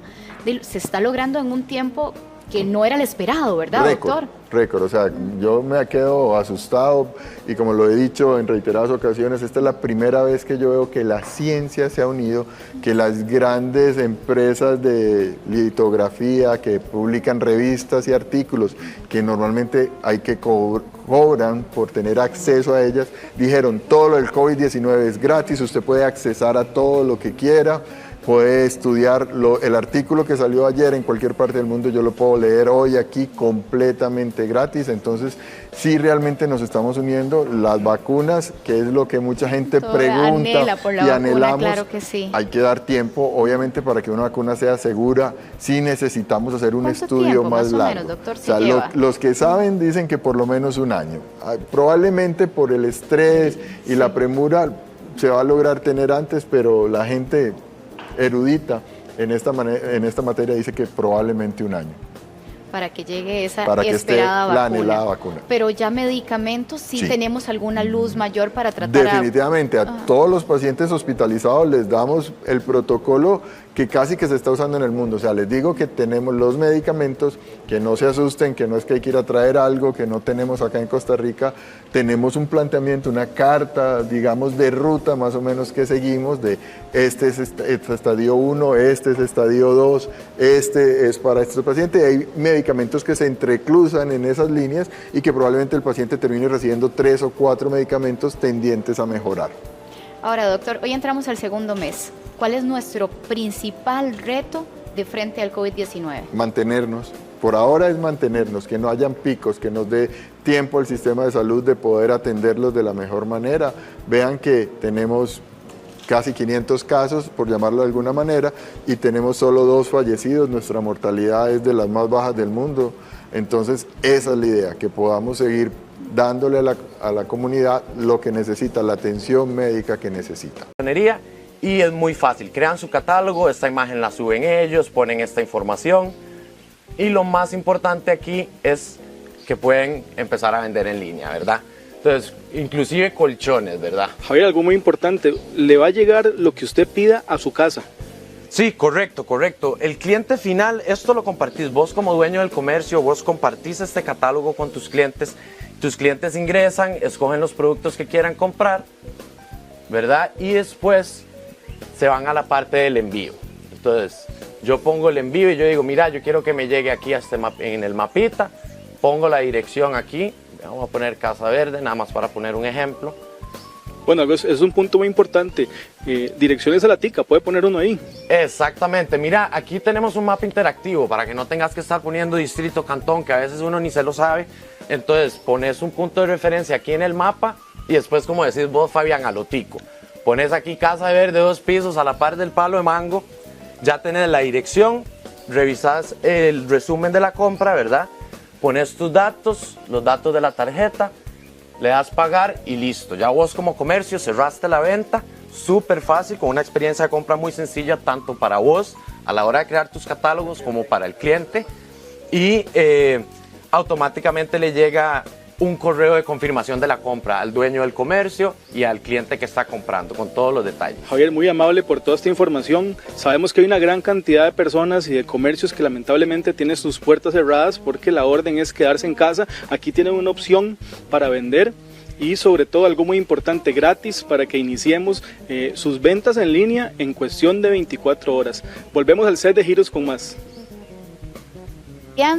se está logrando en un tiempo que no era el esperado, ¿verdad, doctor? Récord, o sea, yo me quedo asustado y como lo he dicho en reiteradas ocasiones, esta es la primera vez que yo veo que la ciencia se ha unido, que las grandes empresas de litografía que publican revistas y artículos que normalmente hay que cobran por tener acceso a ellas, dijeron todo lo del COVID-19 es gratis, usted puede accesar a todo lo que quiera. puede estudiar el artículo que salió ayer en cualquier parte del mundo, yo lo puedo leer hoy aquí completamente gratis. Entonces, sí realmente nos estamos uniendo. Las vacunas, que es lo que mucha gente pregunta por la y vacuna, anhelamos, claro que sí. Hay que dar tiempo, obviamente, para que una vacuna sea segura. Sí necesitamos hacer un estudio más largo. Menos, doctor, o sea, los que saben dicen que por lo menos un año. Probablemente por el estrés y la premura se va a lograr tener antes, pero la gente erudita en esta materia dice que probablemente un año. Para que llegue esa para que esperada esté la anhelada vacuna. Pero ya medicamentos, sí tenemos alguna luz mayor para tratar. Definitivamente, a todos los pacientes hospitalizados les damos el protocolo que casi que se está usando en el mundo. O sea, les digo que tenemos los medicamentos, que no se asusten, que no es que hay que ir a traer algo que no tenemos acá en Costa Rica. Tenemos un planteamiento, una carta, digamos, de ruta más o menos que seguimos, de este es estadio 1, este es estadio 2, este es para este paciente. Hay medicamentos que se entrecruzan en esas líneas y que probablemente el paciente termine recibiendo 3 o 4 medicamentos tendientes a mejorar. Ahora, doctor, hoy entramos al segundo mes. ¿Cuál es nuestro principal reto de frente al COVID-19? Mantenernos. Por ahora es mantenernos, que no hayan picos, que nos dé tiempo al sistema de salud de poder atenderlos de la mejor manera. Vean que tenemos casi 500 casos, por llamarlo de alguna manera, y tenemos solo 2 fallecidos. Nuestra mortalidad es de las más bajas del mundo. Entonces, esa es la idea, que podamos seguir dándole a la comunidad lo que necesita, la atención médica que necesita. Y es muy fácil, crean su catálogo, esta imagen la suben ellos, ponen esta información y lo más importante aquí es que pueden empezar a vender en línea, ¿verdad? Entonces, inclusive colchones, ¿verdad? Javier, algo muy importante, le va a llegar lo que usted pida a su casa. Sí, correcto. El cliente final, esto lo compartís vos como dueño del comercio, vos compartís este catálogo con tus clientes ingresan, escogen los productos que quieran comprar, ¿verdad? Y después se van a la parte del envío. Entonces, yo pongo el envío y yo digo, mira, yo quiero que me llegue aquí a en el mapita, pongo la dirección aquí, vamos a poner Casa Verde, nada más para poner un ejemplo. Bueno, es un punto muy importante, direcciones a la tica, puede poner uno ahí. Exactamente, mira, aquí tenemos un mapa interactivo para que no tengas que estar poniendo distrito, cantón, que a veces uno ni se lo sabe. Entonces, pones un punto de referencia aquí en el mapa y después, como decís vos, Fabián, a lo tico. Pones aquí Casa Verde, 2 pisos, a la par del palo de mango, ya tenés la dirección, revisás el resumen de la compra, ¿verdad? Pones tus datos, los datos de la tarjeta, le das pagar y listo. Ya vos como comercio cerraste la venta, súper fácil, con una experiencia de compra muy sencilla, tanto para vos a la hora de crear tus catálogos como para el cliente. Y automáticamente le llega un correo de confirmación de la compra al dueño del comercio y al cliente que está comprando, con todos los detalles. Javier, muy amable por toda esta información. Sabemos que hay una gran cantidad de personas y de comercios que lamentablemente tienen sus puertas cerradas porque la orden es quedarse en casa. Aquí tienen una opción para vender y sobre todo algo muy importante, gratis, para que iniciemos sus ventas en línea en cuestión de 24 horas. Volvemos al set de Giros con más.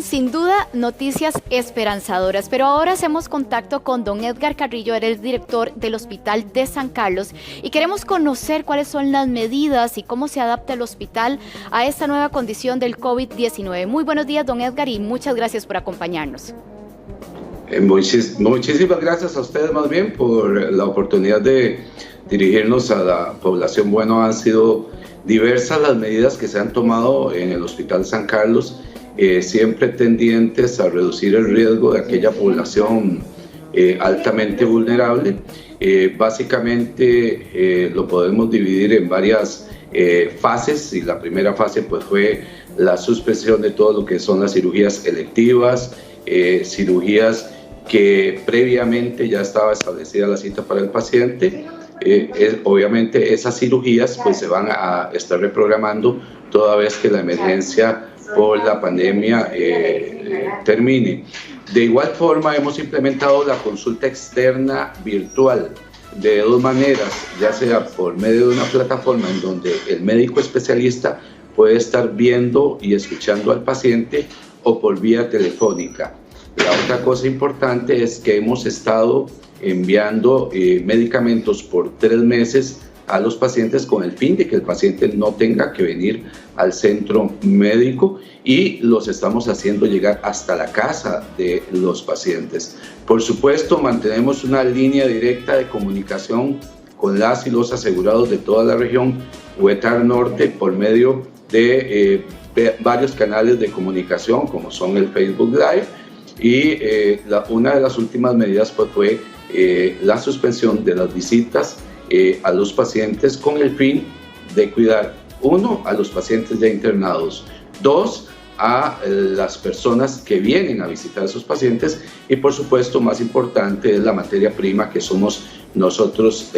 Sin duda, noticias esperanzadoras, pero ahora hacemos contacto con don Edgar Carrillo, él es director del Hospital de San Carlos y queremos conocer cuáles son las medidas y cómo se adapta el hospital a esta nueva condición del COVID-19. Muy buenos días, don Edgar, y muchas gracias por acompañarnos. Muchísimas gracias a ustedes más bien por la oportunidad de dirigirnos a la población. Bueno, han sido diversas las medidas que se han tomado en el Hospital San Carlos, siempre tendientes a reducir el riesgo de aquella población altamente vulnerable. Básicamente lo podemos dividir en varias fases, y la primera fase pues fue la suspensión de todo lo que son las cirugías electivas, cirugías que previamente ya estaba establecida la cita para el paciente. Obviamente esas cirugías pues se van a estar reprogramando toda vez que la emergencia por la pandemia termine. De igual forma hemos implementado la consulta externa virtual de 2 maneras, ya sea por medio de una plataforma en donde el médico especialista puede estar viendo y escuchando al paciente, o por vía telefónica. La otra cosa importante es que hemos estado enviando medicamentos por 3 meses a los pacientes con el fin de que el paciente no tenga que venir al centro médico, y los estamos haciendo llegar hasta la casa de los pacientes. Por supuesto, mantenemos una línea directa de comunicación con las y los asegurados de toda la región Huetar Norte por medio de varios canales de comunicación, como son el Facebook Live, y una de las últimas medidas pues, fue la suspensión de las visitas a los pacientes con el fin de cuidar, 1, a los pacientes ya internados, 2, a las personas que vienen a visitar a esos pacientes, y por supuesto, más importante, es la materia prima que somos nosotros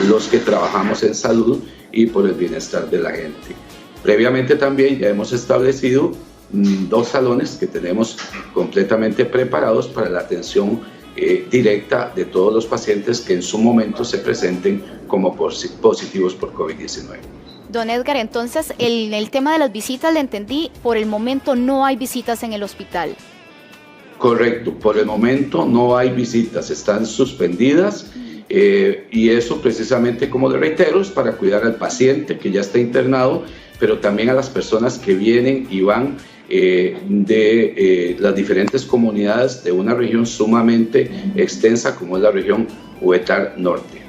los que trabajamos en salud y por el bienestar de la gente. Previamente también ya hemos establecido 2 salones que tenemos completamente preparados para la atención directa de todos los pacientes que en su momento se presenten como positivos por COVID-19. Don Edgar, entonces, el tema de las visitas, le entendí, por el momento no hay visitas en el hospital. Correcto, por el momento no hay visitas, están suspendidas, y eso precisamente, como le reitero, es para cuidar al paciente que ya está internado, pero también a las personas que vienen y van de las diferentes comunidades de una región sumamente extensa como es la región Huetar Norte.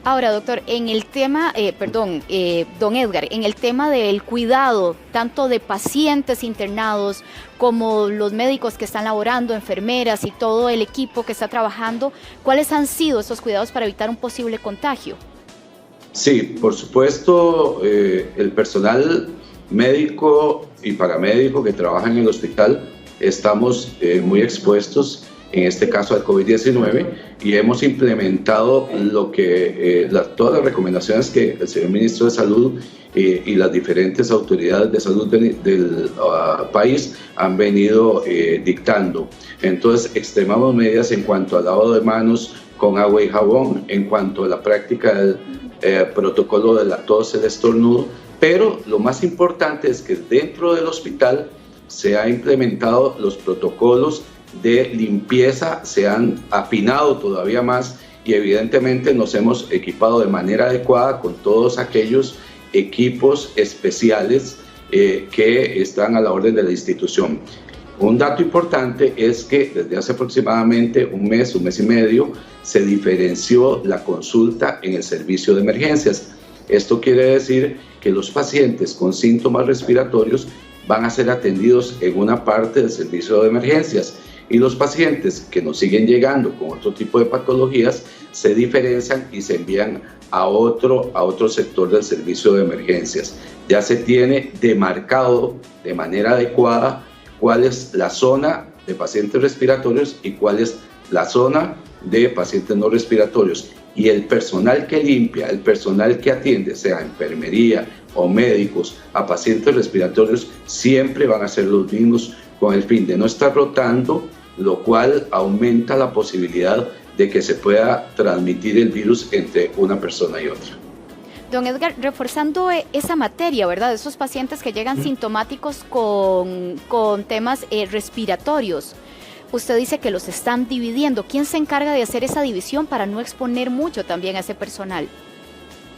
Ahora, doctor, en el tema, don Edgar, en el tema del cuidado, tanto de pacientes internados como los médicos que están laborando, enfermeras y todo el equipo que está trabajando, ¿cuáles han sido esos cuidados para evitar un posible contagio? Sí, por supuesto, el personal médico y paramédico que trabaja en el hospital estamos muy expuestos, en este caso al COVID-19, y hemos implementado todas las recomendaciones que el señor Ministro de Salud y las diferentes autoridades de salud del país han venido dictando. Entonces, extremamos medidas en cuanto al lavado de manos con agua y jabón, en cuanto a la práctica del protocolo de la tos, el estornudo, pero lo más importante es que dentro del hospital se han implementado los protocolos de limpieza, se han afinado todavía más, y evidentemente nos hemos equipado de manera adecuada con todos aquellos equipos especiales que están a la orden de la institución. Un dato importante es que desde hace aproximadamente un mes y medio, se diferenció la consulta en el servicio de emergencias. Esto quiere decir que los pacientes con síntomas respiratorios van a ser atendidos en una parte del servicio de emergencias, y los pacientes que nos siguen llegando con otro tipo de patologías se diferencian y se envían a otro sector del servicio de emergencias. Ya se tiene demarcado de manera adecuada cuál es la zona de pacientes respiratorios y cuál es la zona de pacientes no respiratorios. Y el personal que limpia, el personal que atiende, sea enfermería o médicos a pacientes respiratorios, siempre van a ser los mismos, con el fin de no estar rotando, lo cual aumenta la posibilidad de que se pueda transmitir el virus entre una persona y otra. Don Edgar, reforzando esa materia, ¿verdad? Esos pacientes que llegan sintomáticos con temas respiratorios, usted dice que los están dividiendo. ¿Quién se encarga de hacer esa división para no exponer mucho también a ese personal?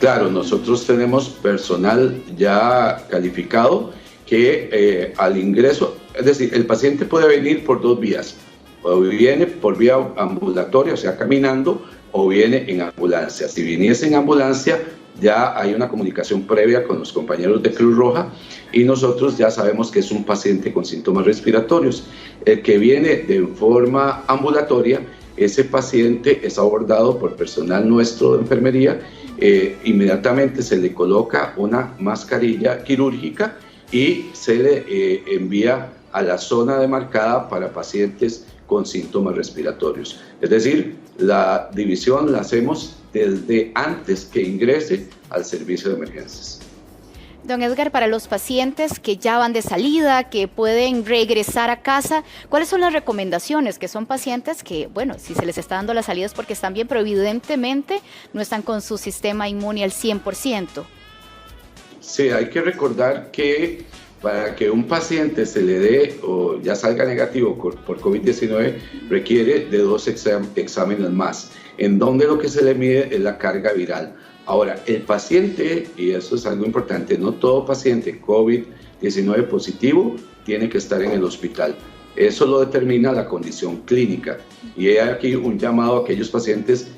Claro, nosotros tenemos personal ya calificado que al ingreso, es decir, el paciente puede venir por 2 vías, o viene por vía ambulatoria, o sea, caminando, o viene en ambulancia. Si viniese en ambulancia, ya hay una comunicación previa con los compañeros de Cruz Roja y nosotros ya sabemos que es un paciente con síntomas respiratorios. El que viene de forma ambulatoria, ese paciente es abordado por personal nuestro de enfermería, inmediatamente se le coloca una mascarilla quirúrgica y se le envía a la zona demarcada para pacientes con síntomas respiratorios. Es decir, la división la hacemos desde antes que ingrese al servicio de emergencias. Don Edgar, para los pacientes que ya van de salida, que pueden regresar a casa, ¿cuáles son las recomendaciones? Que son pacientes que, bueno, si se les está dando las salidas porque están bien, pero evidentemente no están con su sistema inmune al 100%. Sí, hay que recordar que para que un paciente se le dé o ya salga negativo por COVID-19 requiere de 2 exámenes más, en donde lo que se le mide es la carga viral. Ahora, el paciente, y eso es algo importante, no todo paciente COVID-19 positivo tiene que estar en el hospital. Eso lo determina la condición clínica. Y hay aquí un llamado a aquellos pacientes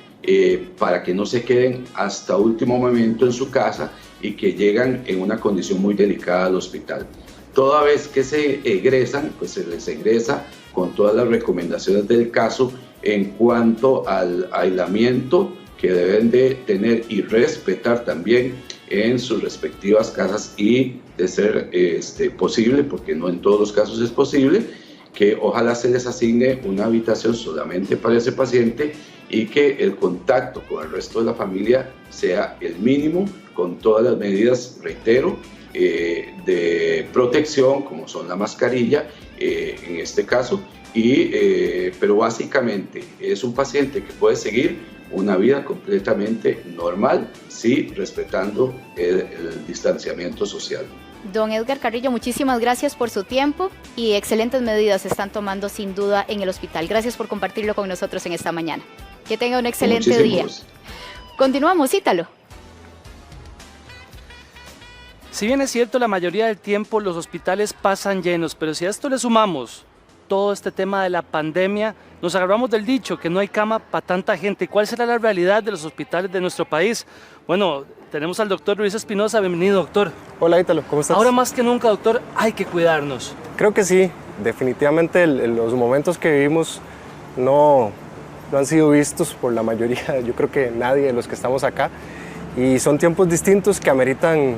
para que no se queden hasta último momento en su casa y que llegan en una condición muy delicada al hospital. Toda vez que se egresan, pues se les egresa con todas las recomendaciones del caso en cuanto al aislamiento que deben de tener y respetar también en sus respectivas casas, y de ser posible, porque no en todos los casos es posible, que ojalá se les asigne una habitación solamente para ese paciente y que el contacto con el resto de la familia sea el mínimo, con todas las medidas, reitero, de protección, como son la mascarilla en este caso, pero básicamente es un paciente que puede seguir una vida completamente normal, sí, respetando el distanciamiento social. Don Edgar Carrillo, muchísimas gracias por su tiempo y excelentes medidas se están tomando sin duda en el hospital. Gracias por compartirlo con nosotros en esta mañana. Que tenga un excelente día. Continuamos, Ítalo. Si bien es cierto, la mayoría del tiempo los hospitales pasan llenos, pero si a esto le sumamos todo este tema de la pandemia, nos agarramos del dicho que no hay cama para tanta gente. ¿Cuál será la realidad de los hospitales de nuestro país? Bueno, tenemos al doctor Luis Espinosa. Bienvenido, doctor. Hola, Ítalo, ¿cómo estás? Ahora más que nunca, doctor, hay que cuidarnos. Creo que sí, definitivamente los momentos que vivimos no han sido vistos por la mayoría, yo creo que nadie de los que estamos acá, y son tiempos distintos que ameritan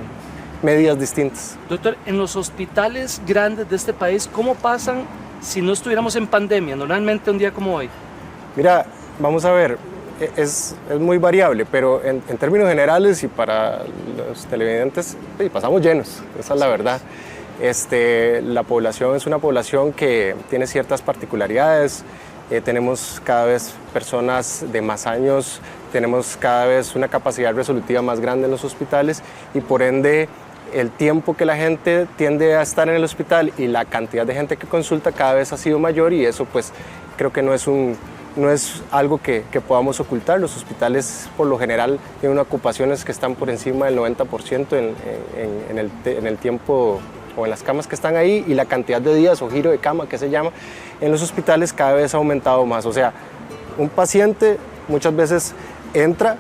medidas distintas. Doctor, en los hospitales grandes de este país, ¿cómo pasan si no estuviéramos en pandemia, normalmente un día como hoy? Mira, vamos a ver, es muy variable, pero en términos generales y para los televidentes, sí, pasamos llenos, esa es la verdad. La población es una población que tiene ciertas particularidades, tenemos cada vez personas de más años, tenemos cada vez una capacidad resolutiva más grande en los hospitales y por ende el tiempo que la gente tiende a estar en el hospital y la cantidad de gente que consulta cada vez ha sido mayor, y eso pues creo que no es algo que podamos ocultar. Los hospitales por lo general tienen ocupaciones que están por encima del 90% en el tiempo o en las camas que están ahí, y la cantidad de días o giro de cama que se llama en los hospitales cada vez ha aumentado más. O sea, un paciente muchas veces entra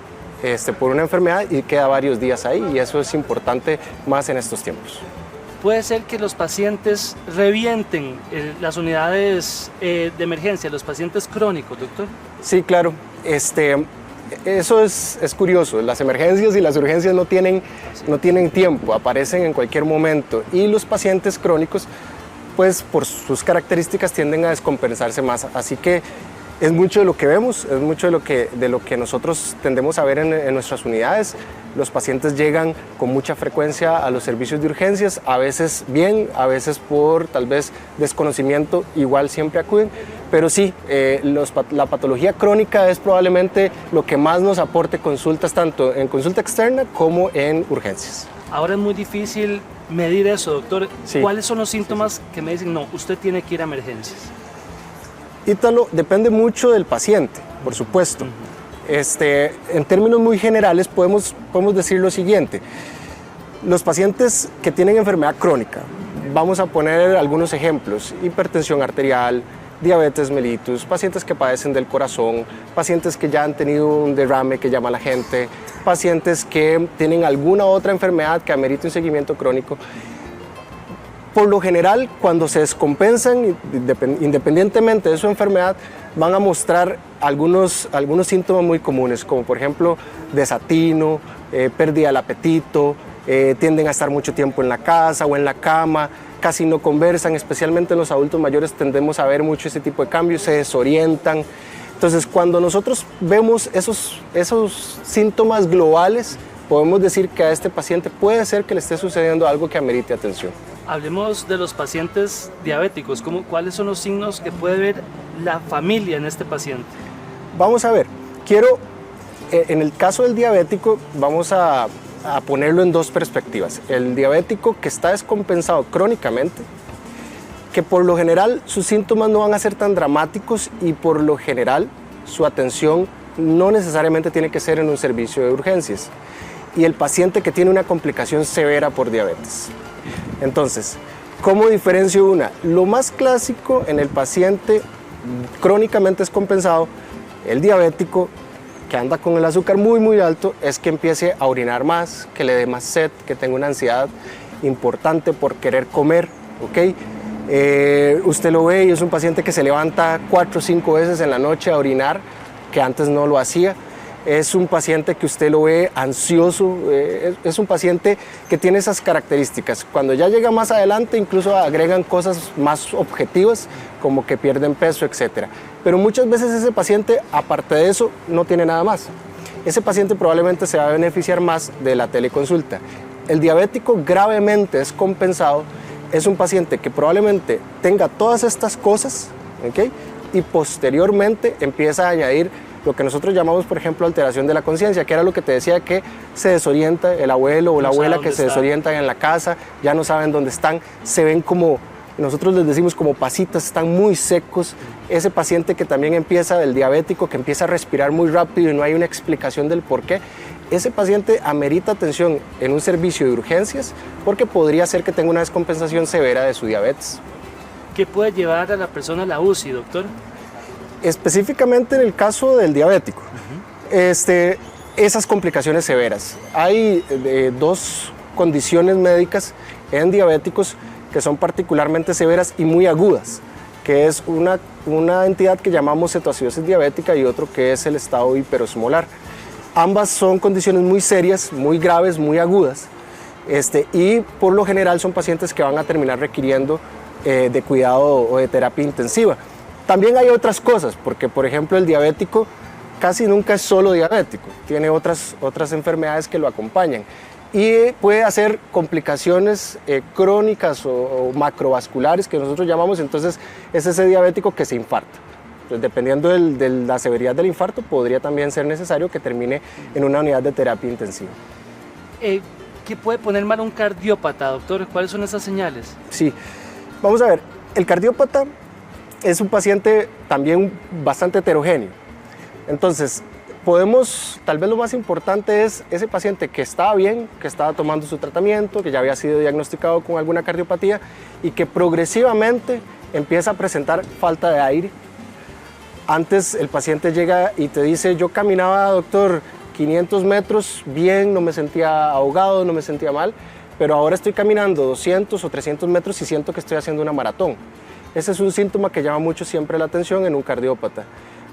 por una enfermedad y queda varios días ahí, y eso es importante más en estos tiempos. ¿Puede ser que los pacientes revienten las unidades de emergencia, los pacientes crónicos, doctor? Sí, claro. Eso es curioso. Las emergencias y las urgencias no tienen tiempo, aparecen en cualquier momento, y los pacientes crónicos, pues por sus características tienden a descompensarse más. Así que es mucho de lo que vemos, es mucho de lo que nosotros tendemos a ver en nuestras unidades. Los pacientes llegan con mucha frecuencia a los servicios de urgencias, a veces bien, a veces por tal vez desconocimiento, igual siempre acuden. Pero sí, la patología crónica es probablemente lo que más nos aporte consultas, tanto en consulta externa como en urgencias. Ahora es muy difícil medir eso, doctor. Sí. ¿Cuáles son los síntomas que me dicen, no, usted tiene que ir a emergencias? Ítalo, depende mucho del paciente, por supuesto. En términos muy generales podemos decir lo siguiente. Los pacientes que tienen enfermedad crónica, vamos a poner algunos ejemplos: hipertensión arterial, diabetes mellitus, pacientes que padecen del corazón, pacientes que ya han tenido un derrame que llama la gente, pacientes que tienen alguna otra enfermedad que amerite un seguimiento crónico. Por lo general, cuando se descompensan, independientemente de su enfermedad, van a mostrar algunos síntomas muy comunes, como por ejemplo desatino, pérdida del apetito, tienden a estar mucho tiempo en la casa o en la cama, casi no conversan, especialmente en los adultos mayores tendemos a ver mucho ese tipo de cambios, se desorientan. Entonces, cuando nosotros vemos esos síntomas globales, podemos decir que a este paciente puede ser que le esté sucediendo algo que amerite atención. Hablemos de los pacientes diabéticos. ¿Cuáles son los signos que puede ver la familia en este paciente? Vamos a ver, en el caso del diabético, vamos a ponerlo en dos perspectivas. El diabético que está descompensado crónicamente, que por lo general sus síntomas no van a ser tan dramáticos y por lo general su atención no necesariamente tiene que ser en un servicio de urgencias. Y el paciente que tiene una complicación severa por diabetes. Entonces, ¿cómo diferencio una? Lo más clásico en el paciente crónicamente descompensado, el diabético, que anda con el azúcar muy alto, es que empiece a orinar más, que le dé más sed, que tenga una ansiedad importante por querer comer, ¿ok? Usted lo ve y es un paciente que se levanta 4 o 5 veces en la noche a orinar, que antes no lo hacía. Es un paciente que usted lo ve ansioso, es un paciente que tiene esas características. Cuando ya llega más adelante, incluso agregan cosas más objetivas, como que pierden peso, etc. Pero muchas veces ese paciente, aparte de eso, no tiene nada más. Ese paciente probablemente se va a beneficiar más de la teleconsulta. El diabético gravemente descompensado es un paciente que probablemente tenga todas estas cosas, ¿okay? Y posteriormente empieza a añadir lo que nosotros llamamos, por ejemplo, alteración de la conciencia, que era lo que te decía, que se desorienta el abuelo o la abuela, que se desorientan en la casa, ya no saben dónde están, se ven como, nosotros les decimos como pasitas, están muy secos. Ese paciente que también empieza, el diabético, que empieza a respirar muy rápido y no hay una explicación del por qué, ese paciente amerita atención en un servicio de urgencias porque podría ser que tenga una descompensación severa de su diabetes. ¿Qué puede llevar a la persona a la UCI, doctor? Específicamente en el caso del diabético, esas complicaciones severas. Hay 2 condiciones médicas en diabéticos que son particularmente severas y muy agudas, que es una entidad que llamamos cetoacidosis diabética y otro que es el estado hiperosmolar. Ambas son condiciones muy serias, muy graves, muy agudas, y por lo general son pacientes que van a terminar requiriendo de cuidado o de terapia intensiva. También hay otras cosas, porque por ejemplo el diabético casi nunca es solo diabético, tiene otras enfermedades que lo acompañan y puede hacer complicaciones crónicas o macrovasculares que nosotros llamamos. Entonces es ese diabético que se infarta. Entonces, dependiendo de la severidad del infarto, podría también ser necesario que termine en una unidad de terapia intensiva. ¿Qué puede poner mal un cardiópata, doctor? ¿Cuáles son esas señales? Sí, vamos a ver, el cardiópata es un paciente también bastante heterogéneo. Entonces, tal vez lo más importante es ese paciente que estaba bien, que estaba tomando su tratamiento, que ya había sido diagnosticado con alguna cardiopatía y que progresivamente empieza a presentar falta de aire. Antes el paciente llega y te dice, yo caminaba, doctor, 500 metros bien, no me sentía ahogado, no me sentía mal, pero ahora estoy caminando 200 o 300 metros y siento que estoy haciendo una maratón. Ese es un síntoma que llama mucho siempre la atención en un cardiópata.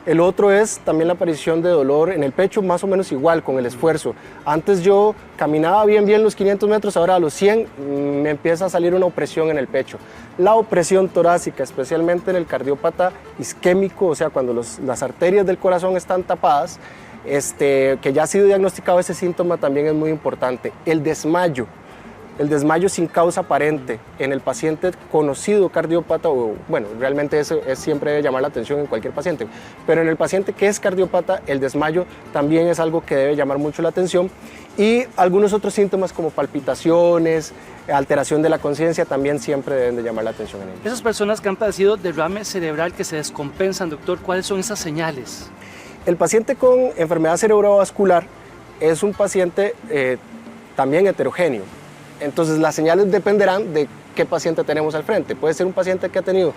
El otro es también la aparición de dolor en el pecho, más o menos igual con el esfuerzo. Antes yo caminaba bien los 500 metros, ahora a los 100 me empieza a salir una opresión en el pecho. La opresión torácica, especialmente en el cardiópata isquémico, o sea, cuando las arterias del corazón están tapadas, que ya ha sido diagnosticado ese síntoma, también es muy importante. El desmayo sin causa aparente en el paciente conocido cardiópata, bueno, realmente eso siempre debe llamar la atención en cualquier paciente, pero en el paciente que es cardiópata, el desmayo también es algo que debe llamar mucho la atención, y algunos otros síntomas como palpitaciones, alteración de la conciencia también siempre deben de llamar la atención en ellos. Esas personas que han padecido derrame cerebral, que se descompensan, doctor, ¿cuáles son esas señales? El paciente con enfermedad cerebrovascular es un paciente también heterogéneo. Entonces las señales dependerán de qué paciente tenemos al frente. Puede ser un paciente que ha tenido,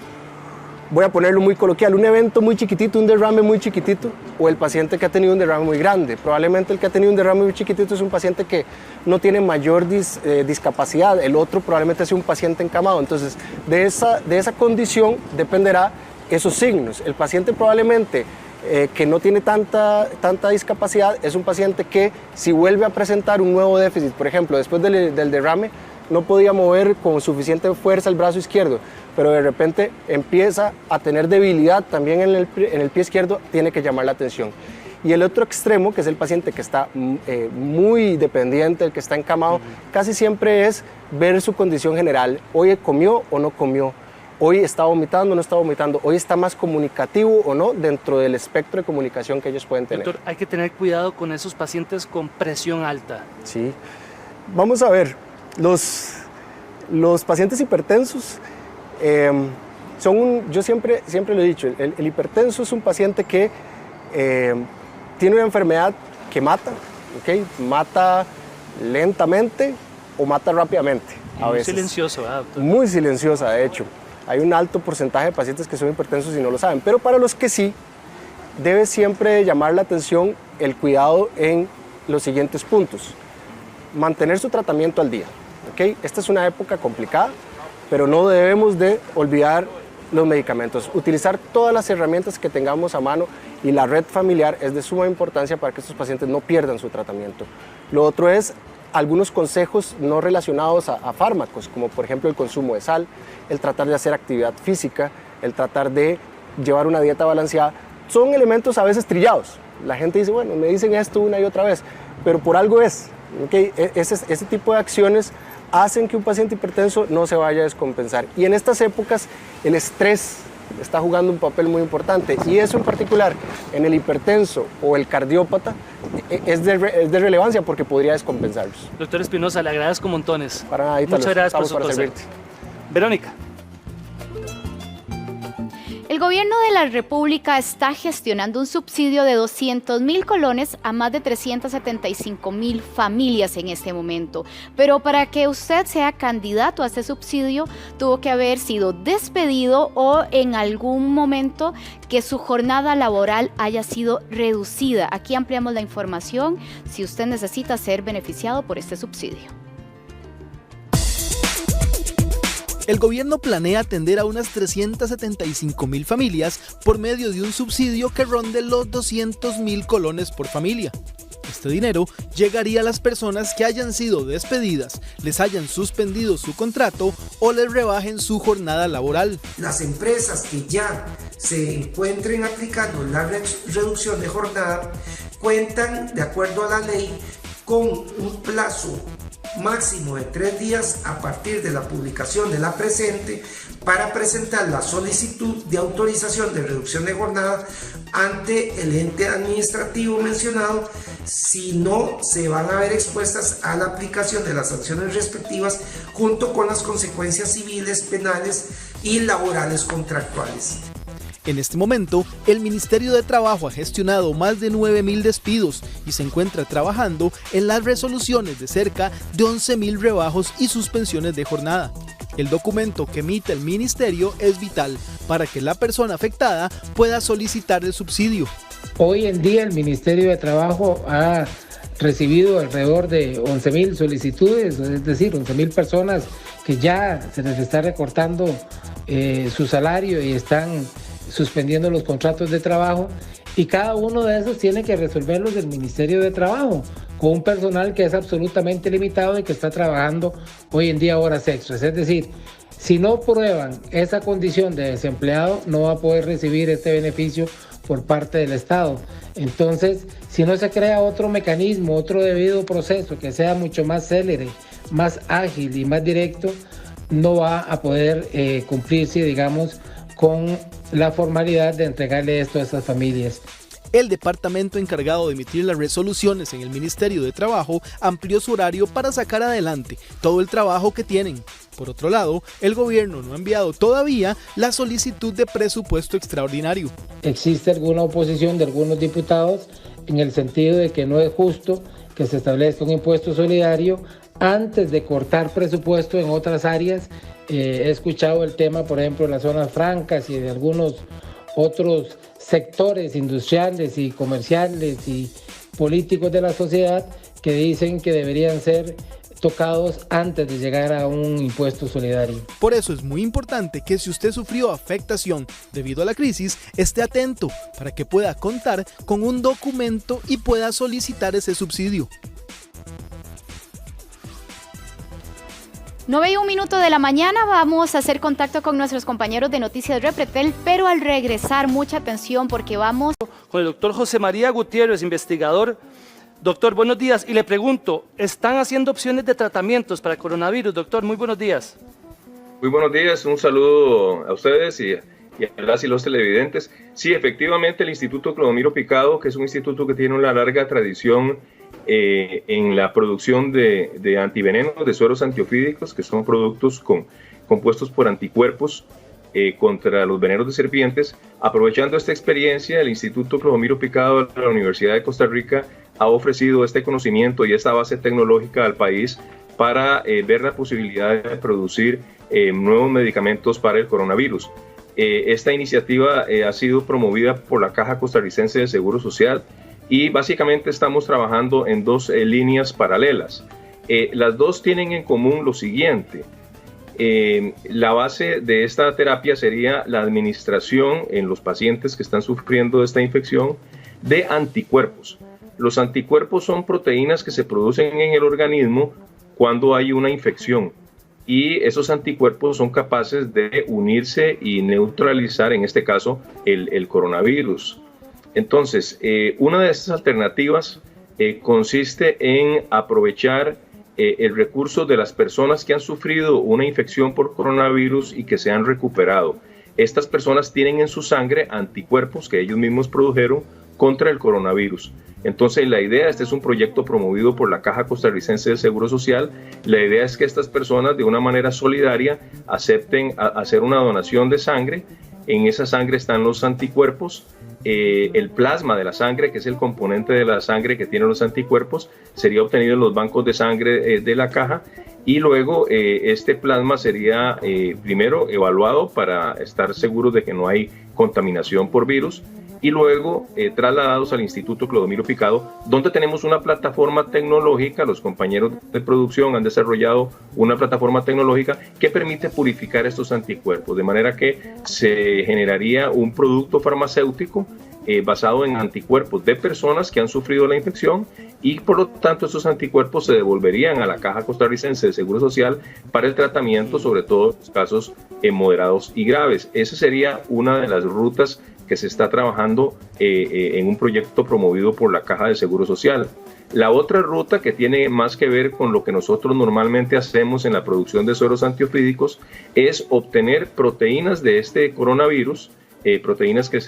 voy a ponerlo muy coloquial, un evento muy chiquitito, un derrame muy chiquitito, o el paciente que ha tenido un derrame muy grande. Probablemente el que ha tenido un derrame muy chiquitito es un paciente que no tiene mayor discapacidad. El otro probablemente es un paciente encamado. Entonces de esa condición dependerá esos signos. El paciente probablemente que no tiene tanta discapacidad es un paciente que, si vuelve a presentar un nuevo déficit, por ejemplo, después del derrame no podía mover con suficiente fuerza el brazo izquierdo, pero de repente empieza a tener debilidad también en el pie izquierdo, tiene que llamar la atención. Y el otro extremo, que es el paciente que está muy dependiente, el que está encamado, casi siempre es ver su condición general. Hoy comió o no comió. Hoy está vomitando o no está vomitando, hoy está más comunicativo o no dentro del espectro de comunicación que ellos pueden tener. Doctor, hay que tener cuidado con esos pacientes con presión alta. Sí, vamos a ver, los pacientes hipertensos yo siempre lo he dicho, el hipertenso es un paciente que tiene una enfermedad que mata, ¿okay? Mata lentamente o mata rápidamente a veces. Muy silencioso, ¿verdad, doctor? Muy silenciosa, de hecho. Hay un alto porcentaje de pacientes que son hipertensos y no lo saben, pero para los que sí, debe siempre llamar la atención el cuidado en los siguientes puntos. Mantener su tratamiento al día, ¿okay? Esta es una época complicada, pero no debemos de olvidar los medicamentos. Utilizar todas las herramientas que tengamos a mano y la red familiar es de suma importancia para que estos pacientes no pierdan su tratamiento. Lo otro es algunos consejos no relacionados a fármacos, como por ejemplo el consumo de sal, el tratar de hacer actividad física, el tratar de llevar una dieta balanceada. Son elementos a veces trillados. La gente dice, bueno, me dicen esto una y otra vez, pero por algo es. ¿Okay? Ese tipo de acciones hacen que un paciente hipertenso no se vaya a descompensar. Y en estas épocas el estrés está jugando un papel muy importante, y eso en particular en el hipertenso o el cardiópata es de relevancia porque podría descompensarlos. Doctor Espinosa, le agradezco montones. Para nada, muchas gracias por su para consejo. servirte. Verónica. El gobierno de la República está gestionando un subsidio de 200.000 colones a más de 375.000 familias en este momento. Pero para que usted sea candidato a este subsidio, tuvo que haber sido despedido o en algún momento que su jornada laboral haya sido reducida. Aquí ampliamos la información si usted necesita ser beneficiado por este subsidio. El gobierno planea atender a unas 375.000 familias por medio de un subsidio que ronde los 200.000 colones por familia. Este dinero llegaría a las personas que hayan sido despedidas, les hayan suspendido su contrato o les rebajen su jornada laboral. Las empresas que ya se encuentren aplicando la reducción de jornada cuentan, de acuerdo a la ley, con un plazo máximo de 3 días a partir de la publicación de la presente para presentar la solicitud de autorización de reducción de jornada ante el ente administrativo mencionado. Si no, se van a ver expuestas a la aplicación de las sanciones respectivas junto con las consecuencias civiles, penales y laborales contractuales. En este momento, el Ministerio de Trabajo ha gestionado más de 9.000 despidos y se encuentra trabajando en las resoluciones de cerca de 11.000 rebajos y suspensiones de jornada. El documento que emite el Ministerio es vital para que la persona afectada pueda solicitar el subsidio. Hoy en día el Ministerio de Trabajo ha recibido alrededor de 11.000 solicitudes, es decir, 11.000 personas que ya se les está recortando su salario y están suspendiendo los contratos de trabajo, y cada uno de esos tiene que resolverlos del Ministerio de Trabajo con un personal que es absolutamente limitado y que está trabajando hoy en día horas extras. Es decir, si no prueban esa condición de desempleado, no va a poder recibir este beneficio por parte del Estado. Entonces, si no se crea otro mecanismo, otro debido proceso que sea mucho más célere, más ágil y más directo, no va a poder cumplirse, digamos, con la formalidad de entregarle esto a estas familias. El departamento encargado de emitir las resoluciones en el Ministerio de Trabajo amplió su horario para sacar adelante todo el trabajo que tienen. Por otro lado, el gobierno no ha enviado todavía la solicitud de presupuesto extraordinario. Existe alguna oposición de algunos diputados en el sentido de que no es justo que se establezca un impuesto solidario antes de cortar presupuesto en otras áreas. He escuchado el tema, por ejemplo, en las zonas francas y de algunos otros sectores industriales y comerciales y políticos de la sociedad que dicen que deberían ser tocados antes de llegar a un impuesto solidario. Por eso es muy importante que si usted sufrió afectación debido a la crisis, esté atento para que pueda contar con un documento y pueda solicitar ese subsidio. 9:01 de la mañana, vamos a hacer contacto con nuestros compañeros de Noticias Repretel, pero al regresar, mucha atención porque vamos con el doctor José María Gutiérrez, investigador. Doctor, buenos días, y le pregunto, ¿están haciendo opciones de tratamientos para el coronavirus? Doctor, muy buenos días. Muy buenos días, un saludo a ustedes y a las y los televidentes. Sí, efectivamente, el Instituto Clodomiro Picado, que es un instituto que tiene una larga tradición en la producción de antivenenos, de sueros antiofídicos, que son productos compuestos por anticuerpos contra los venenos de serpientes. Aprovechando esta experiencia, el Instituto Clodomiro Picado de la Universidad de Costa Rica ha ofrecido este conocimiento y esta base tecnológica al país para ver la posibilidad de producir nuevos medicamentos para el coronavirus. Esta iniciativa ha sido promovida por la Caja Costarricense de Seguro Social y básicamente estamos trabajando en dos líneas paralelas. Las dos tienen en común lo siguiente. La base de esta terapia sería la administración en los pacientes que están sufriendo de esta infección de anticuerpos. Los anticuerpos son proteínas que se producen en el organismo cuando hay una infección y esos anticuerpos son capaces de unirse y neutralizar, en este caso, el coronavirus. Entonces, una de estas alternativas consiste en aprovechar el recurso de las personas que han sufrido una infección por coronavirus y que se han recuperado. Estas personas tienen en su sangre anticuerpos que ellos mismos produjeron contra el coronavirus. Entonces la idea, este es un proyecto promovido por la Caja Costarricense de Seguro Social, la idea es que estas personas de una manera solidaria acepten hacer una donación de sangre. En esa sangre están los anticuerpos, el plasma de la sangre, que es el componente de la sangre que tiene los anticuerpos, sería obtenido en los bancos de sangre de la caja y luego este plasma sería primero evaluado para estar seguros de que no hay contaminación por virus y luego trasladados al Instituto Clodomiro Picado, donde tenemos una plataforma tecnológica. Los compañeros de producción han desarrollado una plataforma tecnológica que permite purificar estos anticuerpos, de manera que se generaría un producto farmacéutico basado en anticuerpos de personas que han sufrido la infección y por lo tanto estos anticuerpos se devolverían a la Caja Costarricense de Seguro Social para el tratamiento, sobre todo en los casos moderados y graves. Esa sería una de las rutas que se está trabajando en un proyecto promovido por la Caja de Seguro Social. La otra ruta, que tiene más que ver con lo que nosotros normalmente hacemos en la producción de sueros antiofídicos, es obtener proteínas de este coronavirus, proteínas que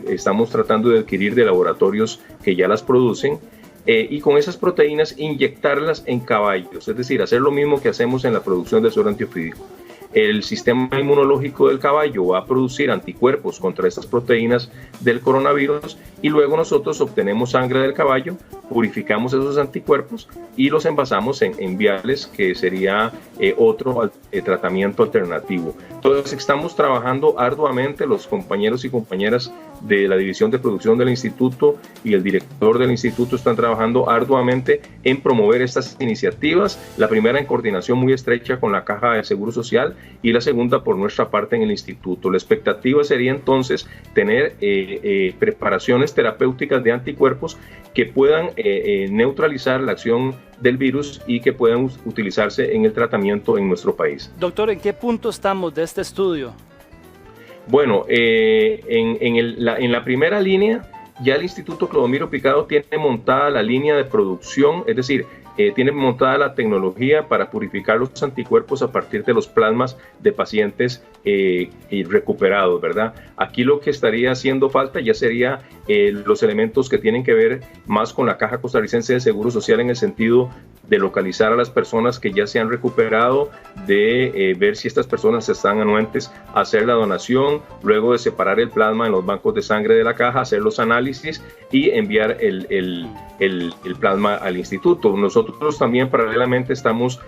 estamos tratando de adquirir de laboratorios que ya las producen, y con esas proteínas inyectarlas en caballos, es decir, hacer lo mismo que hacemos en la producción de suero antiofídico. El sistema inmunológico del caballo va a producir anticuerpos contra estas proteínas del coronavirus y luego nosotros obtenemos sangre del caballo, purificamos esos anticuerpos y los envasamos en viales, que sería otro tratamiento alternativo. Entonces estamos trabajando arduamente, los compañeros y compañeras de la División de Producción del Instituto y el director del Instituto están trabajando arduamente en promover estas iniciativas, la primera en coordinación muy estrecha con la Caja de Seguro Social y la segunda por nuestra parte en el Instituto. La expectativa sería entonces tener preparaciones terapéuticas de anticuerpos que puedan neutralizar la acción del virus y que puedan utilizarse en el tratamiento en nuestro país. Doctor, ¿en qué punto estamos de este estudio? Bueno, en la primera línea ya el Instituto Clodomiro Picado tiene montada la línea de producción, es decir, tiene montada la tecnología para purificar los anticuerpos a partir de los plasmas de pacientes recuperados, ¿verdad? Aquí lo que estaría haciendo falta ya sería los elementos que tienen que ver más con la Caja Costarricense de Seguro Social, en el sentido de localizar a las personas que ya se han recuperado, de ver si estas personas están anuentes a hacer la donación, luego de separar el plasma en los bancos de sangre de la caja, hacer los análisis y enviar el plasma al instituto. Nosotros también paralelamente estamos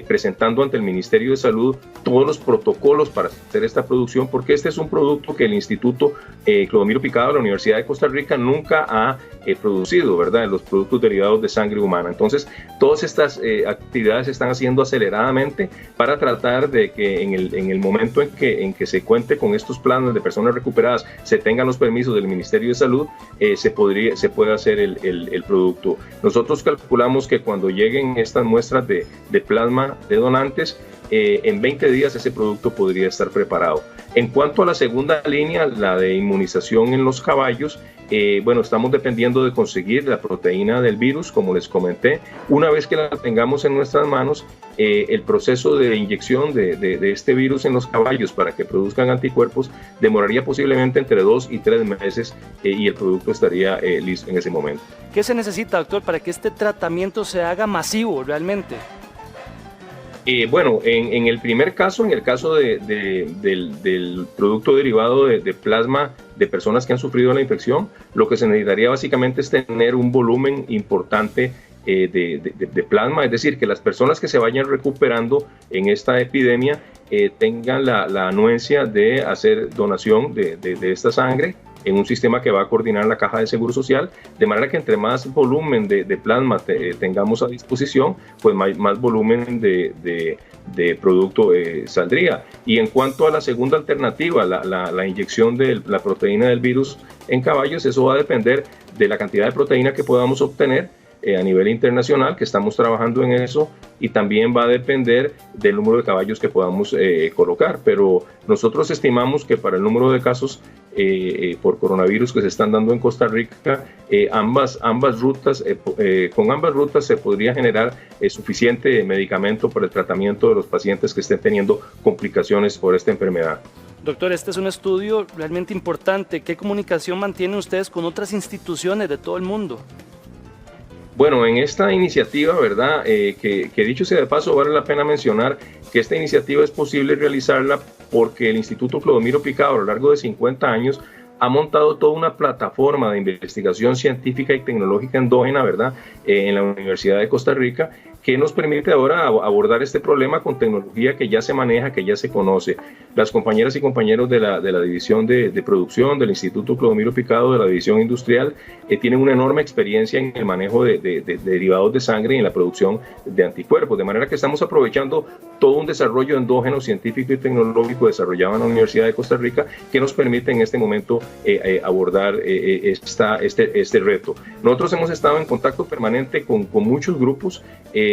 presentando ante el Ministerio de Salud todos los protocolos para hacer esta producción, porque este es un producto que el Instituto Clodomiro Picado de la Universidad de Costa Rica nunca ha producido, ¿verdad? Los productos derivados de sangre humana. Entonces, todas estas actividades se están haciendo aceleradamente para tratar de que en el momento en que se cuente con estos planes de personas recuperadas, se tengan los permisos del Ministerio de Salud, se pueda hacer el producto. Nosotros calculamos que cuando lleguen estas muestras de plasma de donantes, en 20 días ese producto podría estar preparado. En cuanto a la segunda línea, la de inmunización en los caballos, bueno, estamos dependiendo de conseguir la proteína del virus, como les comenté. Una vez que la tengamos en nuestras manos, el proceso de inyección de este virus en los caballos para que produzcan anticuerpos demoraría posiblemente entre 2 y 3 meses y el producto estaría listo en ese momento. ¿Qué se necesita, doctor, para que este tratamiento se haga masivo realmente? Bueno, en el primer caso, en el caso del producto derivado de plasma de personas que han sufrido la infección, lo que se necesitaría básicamente es tener un volumen importante de plasma, es decir, que las personas que se vayan recuperando en esta epidemia tengan la anuencia de hacer donación de esta sangre en un sistema que va a coordinar la Caja de Seguro Social, de manera que entre más volumen de plasma tengamos a disposición, pues más volumen de producto saldría. Y en cuanto a la segunda alternativa, la inyección de la proteína del virus en caballos, eso va a depender de la cantidad de proteína que podamos obtener a nivel internacional, que estamos trabajando en eso, y también va a depender del número de caballos que podamos colocar. Pero nosotros estimamos que para el número de casos por coronavirus que se están dando en Costa Rica, con ambas rutas se podría generar suficiente medicamento para el tratamiento de los pacientes que estén teniendo complicaciones por esta enfermedad. Doctor, este es un estudio realmente importante. ¿Qué comunicación mantienen ustedes con otras instituciones de todo el mundo? Bueno, en esta iniciativa, ¿verdad? Que dicho sea de paso, vale la pena mencionar que esta iniciativa es posible realizarla porque el Instituto Clodomiro Picado a lo largo de 50 años ha montado toda una plataforma de investigación científica y tecnológica endógena, ¿verdad? En la Universidad de Costa Rica, que nos permite ahora abordar este problema con tecnología que ya se maneja, que ya se conoce. Las compañeras y compañeros de la división de producción del Instituto Clodomiro Picado, de la división industrial, tienen una enorme experiencia en el manejo de derivados de sangre y en la producción de anticuerpos, de manera que estamos aprovechando todo un desarrollo endógeno científico y tecnológico desarrollado en la Universidad de Costa Rica que nos permite en este momento abordar este reto. Nosotros hemos estado en contacto permanente con muchos grupos.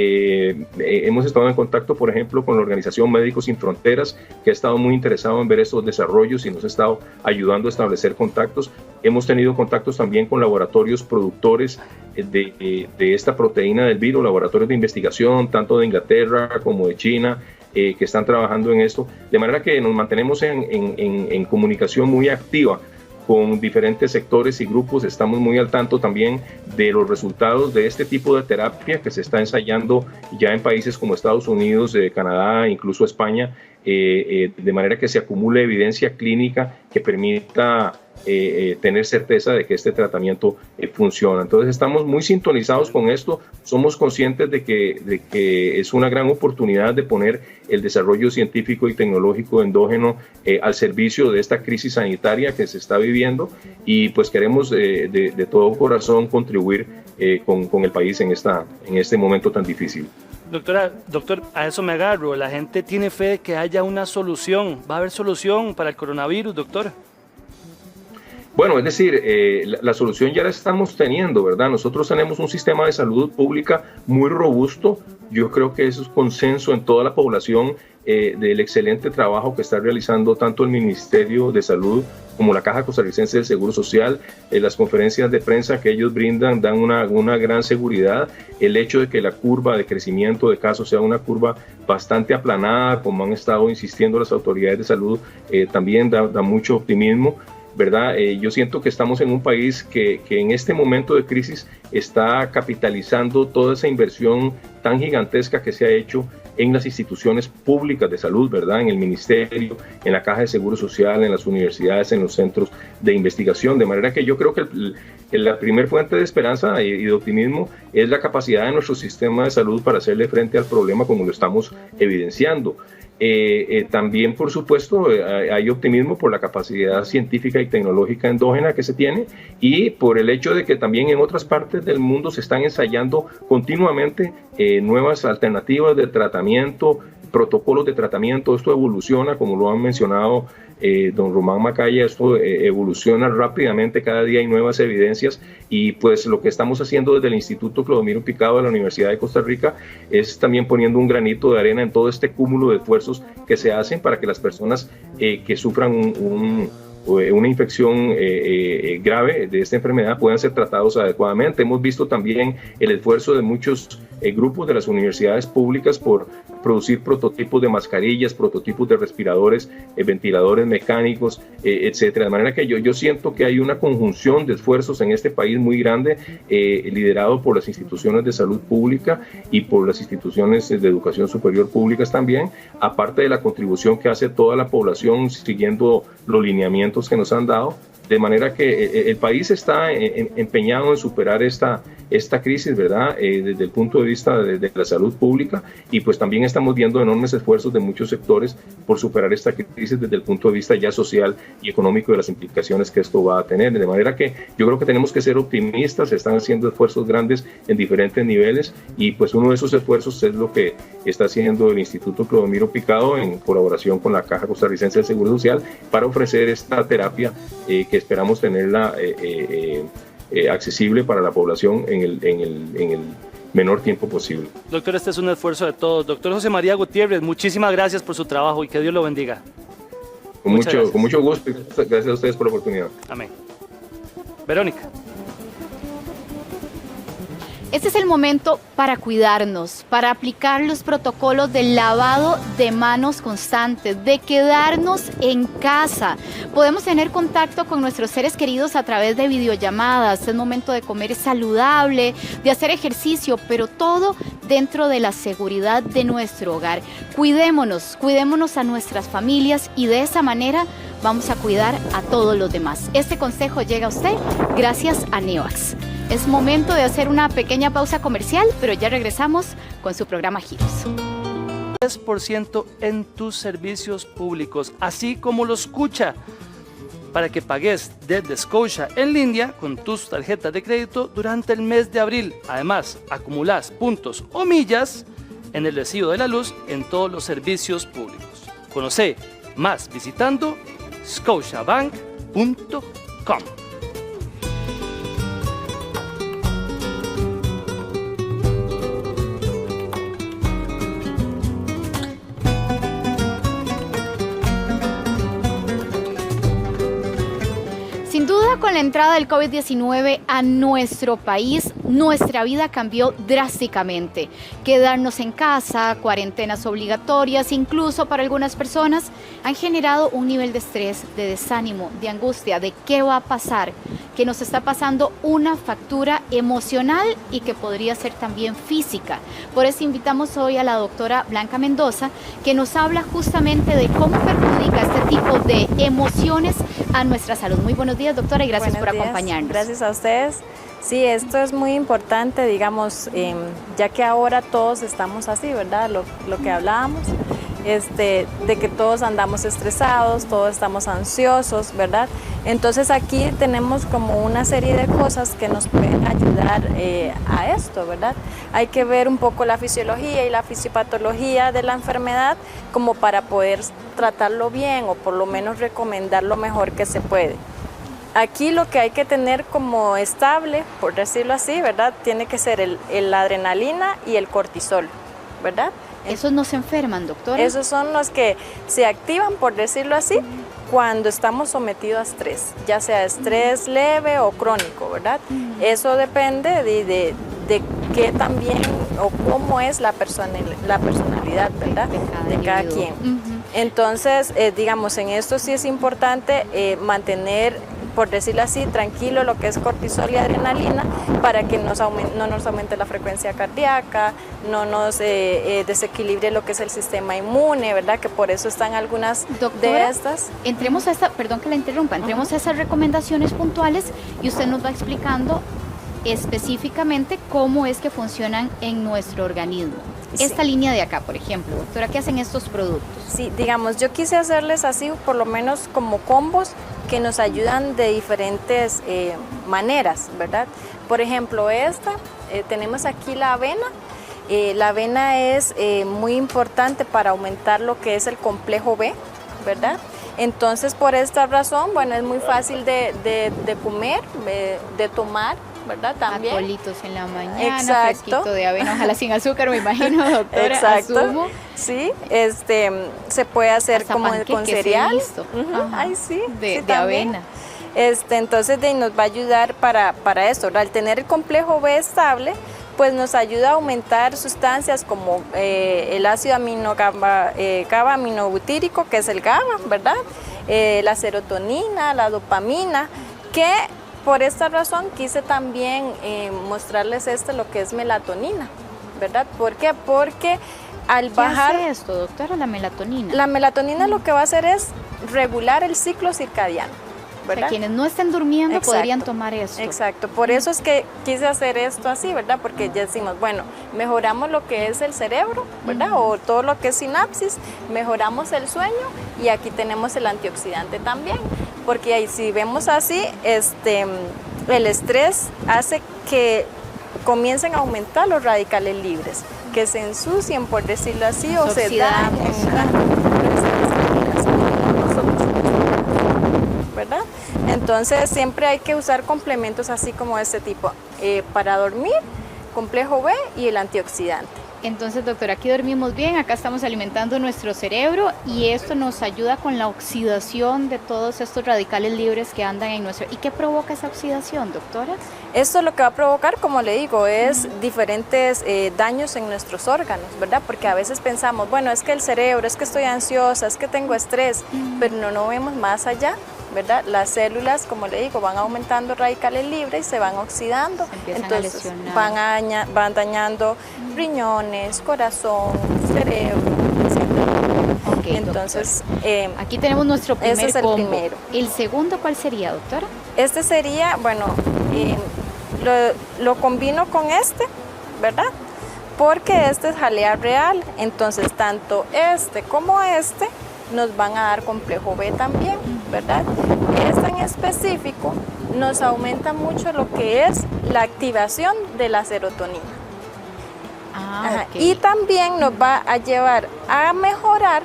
Hemos estado en contacto, por ejemplo, con la Organización Médicos Sin Fronteras, que ha estado muy interesado en ver estos desarrollos y nos ha estado ayudando a establecer contactos. Hemos tenido contactos también con laboratorios productores de esta proteína del virus, laboratorios de investigación, tanto de Inglaterra como de China, que están trabajando en esto, de manera que nos mantenemos en comunicación muy activa con diferentes sectores y grupos. Estamos muy al tanto también de los resultados de este tipo de terapia que se está ensayando ya en países como Estados Unidos, Canadá, incluso España, de manera que se acumule evidencia clínica que permita tener certeza de que este tratamiento funciona. Entonces estamos muy sintonizados con esto, somos conscientes de que es una gran oportunidad de poner el desarrollo científico y tecnológico endógeno al servicio de esta crisis sanitaria que se está viviendo, y pues queremos de todo corazón contribuir con el país en este momento tan difícil. Doctor, a eso me agarro. La gente tiene fe de que haya una solución. ¿Va a haber solución para el coronavirus, doctor? Bueno, es decir, la solución ya la estamos teniendo, ¿verdad? Nosotros tenemos un sistema de salud pública muy robusto. Yo creo que eso es consenso en toda la población del excelente trabajo que está realizando tanto el Ministerio de Salud como la Caja Costarricense del Seguro Social. Las conferencias de prensa que ellos brindan dan una gran seguridad. El hecho de que la curva de crecimiento de casos sea una curva bastante aplanada, como han estado insistiendo las autoridades de salud, también da mucho optimismo, ¿verdad? Yo siento que estamos en un país que en este momento de crisis está capitalizando toda esa inversión tan gigantesca que se ha hecho en las instituciones públicas de salud, ¿verdad? En el Ministerio, en la Caja de Seguro Social, en las universidades, en los centros de investigación, de manera que yo creo que la primer fuente de esperanza y de optimismo es la capacidad de nuestro sistema de salud para hacerle frente al problema como lo estamos evidenciando. También, por supuesto, hay optimismo por la capacidad científica y tecnológica endógena que se tiene, y por el hecho de que también en otras partes del mundo se están ensayando continuamente nuevas alternativas de tratamiento, protocolos de tratamiento. Esto evoluciona, como lo han mencionado don Román Macaya, esto evoluciona rápidamente, cada día hay nuevas evidencias, y pues lo que estamos haciendo desde el Instituto Clodomiro Picado de la Universidad de Costa Rica es también poniendo un granito de arena en todo este cúmulo de esfuerzos que se hacen para que las personas que sufran una infección grave de esta enfermedad puedan ser tratados adecuadamente. Hemos visto también el esfuerzo de muchos grupos de las universidades públicas por producir prototipos de mascarillas, prototipos de respiradores, ventiladores mecánicos, etcétera. De manera que yo siento que hay una conjunción de esfuerzos en este país muy grande, liderado por las instituciones de salud pública y por las instituciones de educación superior públicas también, aparte de la contribución que hace toda la población siguiendo los lineamientos que nos han dado. De manera que el país está empeñado en superar esta crisis, ¿verdad? Desde el punto de vista de la salud pública, y pues también estamos viendo enormes esfuerzos de muchos sectores por superar esta crisis desde el punto de vista ya social y económico de las implicaciones que esto va a tener. De manera que yo creo que tenemos que ser optimistas, se están haciendo esfuerzos grandes en diferentes niveles, y pues uno de esos esfuerzos es lo que está haciendo el Instituto Clodomiro Picado en colaboración con la Caja Costarricense del Seguro Social para ofrecer esta terapia que esperamos tenerla accesible para la población en el menor tiempo posible. Doctor, este es un esfuerzo de todos. Doctor José María Gutiérrez, muchísimas gracias por su trabajo y que Dios lo bendiga. Con mucho gusto y gracias a ustedes por la oportunidad. Amén. Verónica. Este es el momento para cuidarnos, para aplicar los protocolos del lavado de manos constantes, de quedarnos en casa. Podemos tener contacto con nuestros seres queridos a través de videollamadas. Es momento de comer saludable, de hacer ejercicio, pero todo dentro de la seguridad de nuestro hogar. Cuidémonos a nuestras familias y de esa manera vamos a cuidar a todos los demás. Este consejo llega a usted gracias a Neovax. Es momento de hacer una pequeña pausa comercial, pero ya regresamos con su programa Giros. 10% en tus servicios públicos, así como lo escucha, para que pagues desde Scotia en línea con tus tarjetas de crédito durante el mes de abril. Además, acumulás puntos o millas en el recibo de la luz en todos los servicios públicos. Conoce más visitando scotiabank.com. Sin duda, con la entrada del COVID-19 a nuestro país, nuestra vida cambió drásticamente. Quedarnos en casa, cuarentenas obligatorias, incluso para algunas personas, han generado un nivel de estrés, de desánimo, de angustia, de qué va a pasar, que nos está pasando una factura emocional y que podría ser también física. Por eso invitamos hoy a la doctora Blanca Mendoza, que nos habla justamente de cómo perjudica este tipo de emociones a nuestra salud. Muy buenos días, doctora, y gracias por acompañarnos. Gracias a ustedes. Sí, esto es muy importante, digamos, ya que ahora todos estamos así, ¿verdad? Lo que hablábamos, de que todos andamos estresados, todos estamos ansiosos, ¿verdad? Entonces aquí tenemos como una serie de cosas que nos pueden ayudar a esto, ¿verdad? Hay que ver un poco la fisiología y la fisiopatología de la enfermedad como para poder tratarlo bien o por lo menos recomendar lo mejor que se puede. Aquí lo que hay que tener como estable, por decirlo así, ¿verdad? Tiene que ser la adrenalina y el cortisol, ¿verdad? ¿Esos no se enferman, doctora? Esos son los que se activan, por decirlo así, cuando estamos sometidos a estrés, ya sea estrés leve o crónico, ¿verdad? Eso depende de qué también o cómo es la personalidad, ¿verdad? De cada quien. Entonces, digamos, en esto sí es importante mantener, por decirlo así, tranquilo lo que es cortisol y adrenalina para que no nos aumente la frecuencia cardíaca, no nos desequilibre lo que es el sistema inmune, ¿verdad? Que por eso están algunas de estas. Entremos a perdón que la interrumpa, entremos a esas recomendaciones puntuales y usted nos va explicando específicamente cómo es que funcionan en nuestro organismo. Sí. Esta línea de acá, por ejemplo, doctora, ¿qué hacen estos productos? Sí, digamos, yo quise hacerles así, por lo menos como combos que nos ayudan de diferentes maneras, ¿verdad? Por ejemplo, tenemos aquí la avena. La avena es muy importante para aumentar lo que es el complejo B, ¿verdad? Entonces, por esta razón, bueno, es muy fácil de comer, de tomar, ¿verdad? También. Atolitos en la mañana, fresquito de avena, ojalá sin azúcar, me imagino, doctora. Exacto. Asumo. Sí, se puede hacer hasta como con cereal. Ay, sí. De avena. Entonces nos va a ayudar para esto, ¿verdad? Al tener el complejo B estable, pues nos ayuda a aumentar sustancias como el ácido GABA-aminobutírico, que es el GABA, ¿verdad? La serotonina, la dopamina, que por esta razón quise también mostrarles lo que es melatonina, ¿verdad? ¿Por qué? Porque al bajar... ¿Qué hace esto, doctora, la melatonina? La melatonina lo que va a hacer es regular el ciclo circadiano, ¿verdad? O sea, quienes no estén durmiendo Exacto. podrían tomar esto. Exacto, por eso es que quise hacer esto así, ¿verdad? Porque ya decimos, bueno, mejoramos lo que es el cerebro, ¿verdad? O todo lo que es sinapsis, mejoramos el sueño y aquí tenemos el antioxidante también, porque ahí si vemos así, el estrés hace que comiencen a aumentar los radicales libres, que se ensucien, por decirlo así, o se dañen, ¿verdad? Entonces siempre hay que usar complementos así como este tipo, para dormir, complejo B y el antioxidante. Entonces, doctora, aquí dormimos bien, acá estamos alimentando nuestro cerebro y esto nos ayuda con la oxidación de todos estos radicales libres que andan en nuestro... ¿Y qué provoca esa oxidación, doctora? Esto lo que va a provocar, como le digo, es diferentes daños en nuestros órganos, ¿verdad? Porque a veces pensamos, bueno, es que el cerebro, es que estoy ansiosa, es que tengo estrés, pero no vemos más allá, ¿verdad? Las células, como le digo, van aumentando radicales libres y se van oxidando, entonces van dañando riñones, corazón, cerebro, etc. Okay, entonces, aquí tenemos nuestro primer ese es el combo. primero. ¿El segundo cuál sería, doctora? Este sería, bueno, lo combino con este, ¿verdad? Porque este es jalea real, entonces tanto este como este nos van a dar complejo B también, ¿verdad? Este en específico nos aumenta mucho lo que es la activación de la serotonina. Okay. Y también nos va a llevar a mejorar,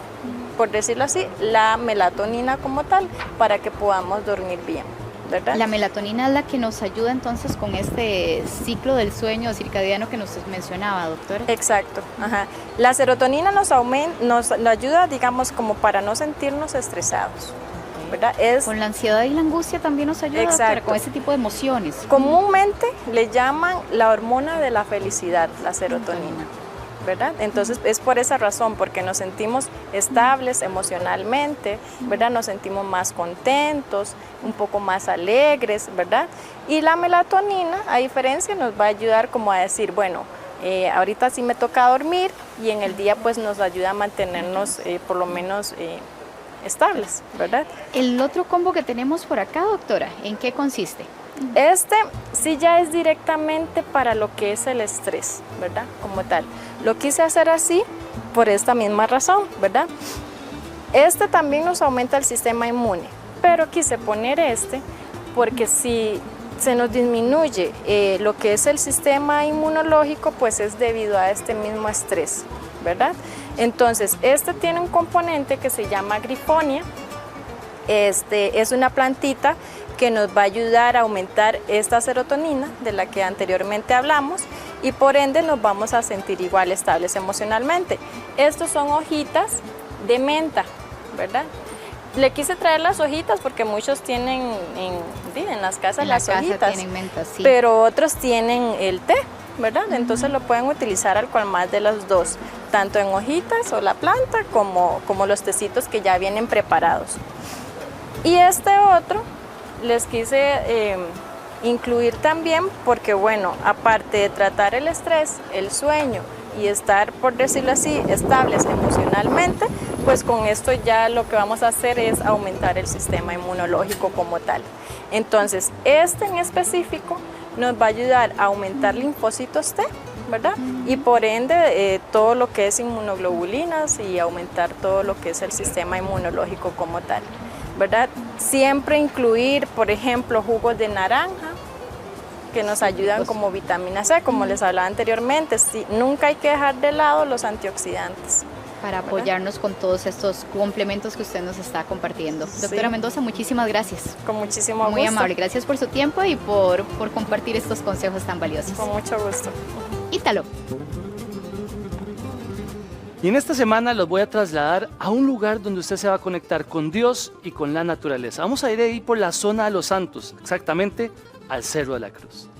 por decirlo así, la melatonina como tal, para que podamos dormir bien, ¿verdad? La melatonina es la que nos ayuda entonces con este ciclo del sueño circadiano que nos mencionaba, doctora. Exacto. La serotonina nos ayuda, digamos, como para no sentirnos estresados, ¿verdad? Con la ansiedad y la angustia también nos ayuda, doctora, con ese tipo de emociones. Comúnmente le llaman la hormona de la felicidad, la serotonina, ¿verdad? Entonces es por esa razón, porque nos sentimos estables emocionalmente, ¿verdad? Nos sentimos más contentos, un poco más alegres, ¿verdad? Y la melatonina, a diferencia, nos va a ayudar como a decir, bueno, ahorita sí me toca dormir y en el día pues nos ayuda a mantenernos por lo menos estables, ¿verdad? El otro combo que tenemos por acá, doctora, ¿en qué consiste? Este sí ya es directamente para lo que es el estrés, ¿verdad? Como tal. Lo quise hacer así por esta misma razón, ¿verdad? Este también nos aumenta el sistema inmune, pero quise poner este porque si se nos disminuye lo que es el sistema inmunológico, pues es debido a este mismo estrés, ¿verdad? Entonces, este tiene un componente que se llama grifonia. Es una plantita que nos va a ayudar a aumentar esta serotonina de la que anteriormente hablamos y por ende nos vamos a sentir igual estables emocionalmente. Estos son hojitas de menta, ¿verdad? Le quise traer las hojitas porque muchos tienen en las casas las hojitas, tienen menta, sí. Pero otros tienen el té, ¿verdad? Entonces lo pueden utilizar al cual más de los dos, tanto en hojitas o la planta como los tecitos que ya vienen preparados. Y este otro les quise incluir también porque, bueno, aparte de tratar el estrés, el sueño y estar, por decirlo así, estables emocionalmente, pues con esto ya lo que vamos a hacer es aumentar el sistema inmunológico como tal. Entonces, este en específico nos va a ayudar a aumentar linfocitos T, ¿verdad? Y por ende todo lo que es inmunoglobulinas y aumentar todo lo que es el sistema inmunológico como tal, ¿verdad? Siempre incluir, por ejemplo, jugos de naranja que nos ayudan como vitamina C, como les hablaba anteriormente. Sí, nunca hay que dejar de lado los antioxidantes. Para apoyarnos con todos estos complementos que usted nos está compartiendo. Doctora Mendoza, muchísimas gracias. Con muchísimo gusto. Muy amable, gracias por su tiempo y por compartir estos consejos tan valiosos. Con mucho gusto. Ítalo. Y en esta semana los voy a trasladar a un lugar donde usted se va a conectar con Dios y con la naturaleza. Vamos a ir ahí por la zona de Los Santos, exactamente al Cerro de la Cruz.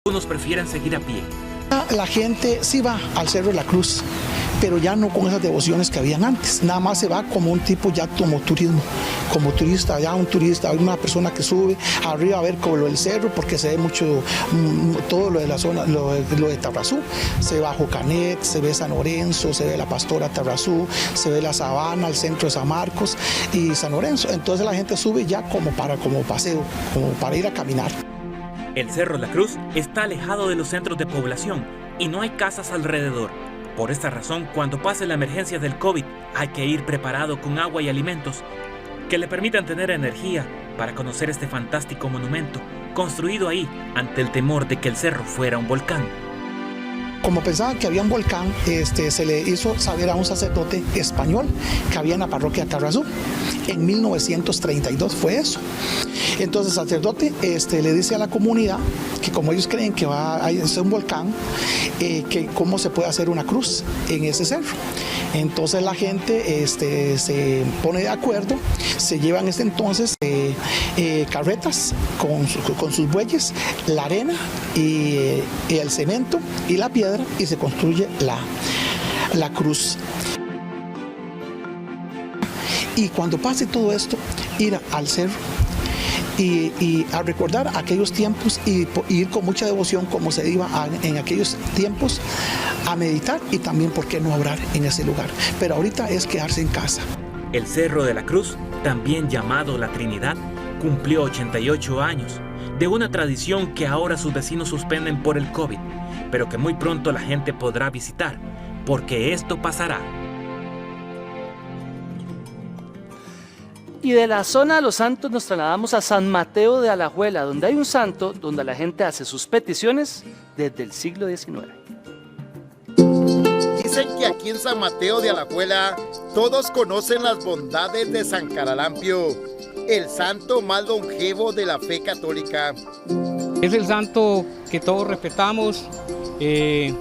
Unos prefieren seguir a pie. La gente sí va al Cerro de la Cruz, pero ya no con esas devociones que habían antes. Nada más se va como un tipo ya como turismo, como turista, ya un turista, una persona que sube arriba a ver como lo del cerro, porque se ve mucho todo lo de la zona, lo de Tarrazú. Se ve Bajo Canet, se ve San Lorenzo, se ve la Pastora Tarrazú, se ve la Sabana, el centro de San Marcos y San Lorenzo. Entonces la gente sube ya como paseo, como para ir a caminar. El Cerro La Cruz está alejado de los centros de población y no hay casas alrededor. Por esta razón, cuando pase la emergencia del COVID, hay que ir preparado con agua y alimentos que le permitan tener energía para conocer este fantástico monumento, construido ahí ante el temor de que el cerro fuera un volcán. Como pensaban que había un volcán, se le hizo saber a un sacerdote español que había en la parroquia de Tarrazú. En 1932 fue eso. Entonces el sacerdote le dice a la comunidad que como ellos creen que va a ser un volcán, que cómo se puede hacer una cruz en ese cerro. Entonces la gente se pone de acuerdo, se llevan entonces carretas con sus bueyes, la arena y el cemento y la piedra, y se construye la cruz. Y cuando pase todo esto, ir al cerro y a recordar aquellos tiempos y ir con mucha devoción como se iba en aquellos tiempos a meditar, y también por qué no orar en ese lugar. Pero ahorita es quedarse en casa. El Cerro de la Cruz, también llamado La Trinidad, cumplió 88 años de una tradición que ahora sus vecinos suspenden por el COVID, pero que muy pronto la gente podrá visitar, porque esto pasará. Y de la zona de los santos nos trasladamos a San Mateo de Alajuela, donde hay un santo donde la gente hace sus peticiones desde el siglo XIX. Dicen que aquí en San Mateo de Alajuela todos conocen las bondades de San Caralampio, el santo más longevo de la fe católica. Es el santo que todos respetamos, que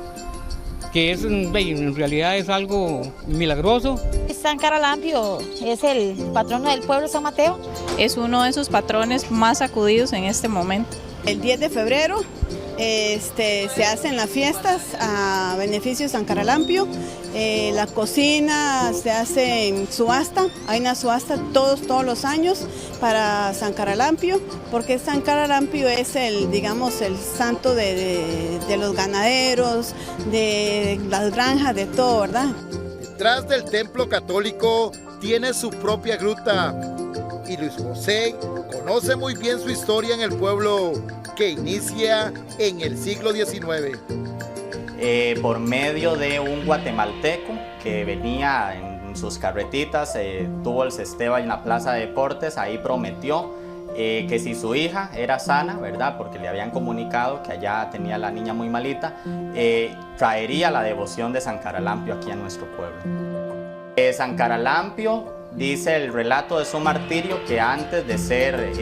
en realidad es algo milagroso. San Caralampio es el patrono del pueblo de San Mateo. Es uno de esos patrones más acudidos en este momento. El 10 de febrero se hacen las fiestas a beneficio de San Caralampio. La cocina se hace en subasta, hay una subasta todos los años para San Caralampio, porque San Caralampio es el santo de los ganaderos, de las granjas, de todo, ¿verdad? Detrás del templo católico tiene su propia gruta, y Luis José conoce muy bien su historia en el pueblo, que inicia en el siglo XIX. Por medio de un guatemalteco que venía en sus carretitas, tuvo el cesteo en la plaza de deportes, ahí prometió que si su hija era sana, ¿verdad? Porque le habían comunicado que allá tenía la niña muy malita, traería la devoción de San Caralampio aquí a nuestro pueblo. San Caralampio, dice el relato de su martirio, que antes de ser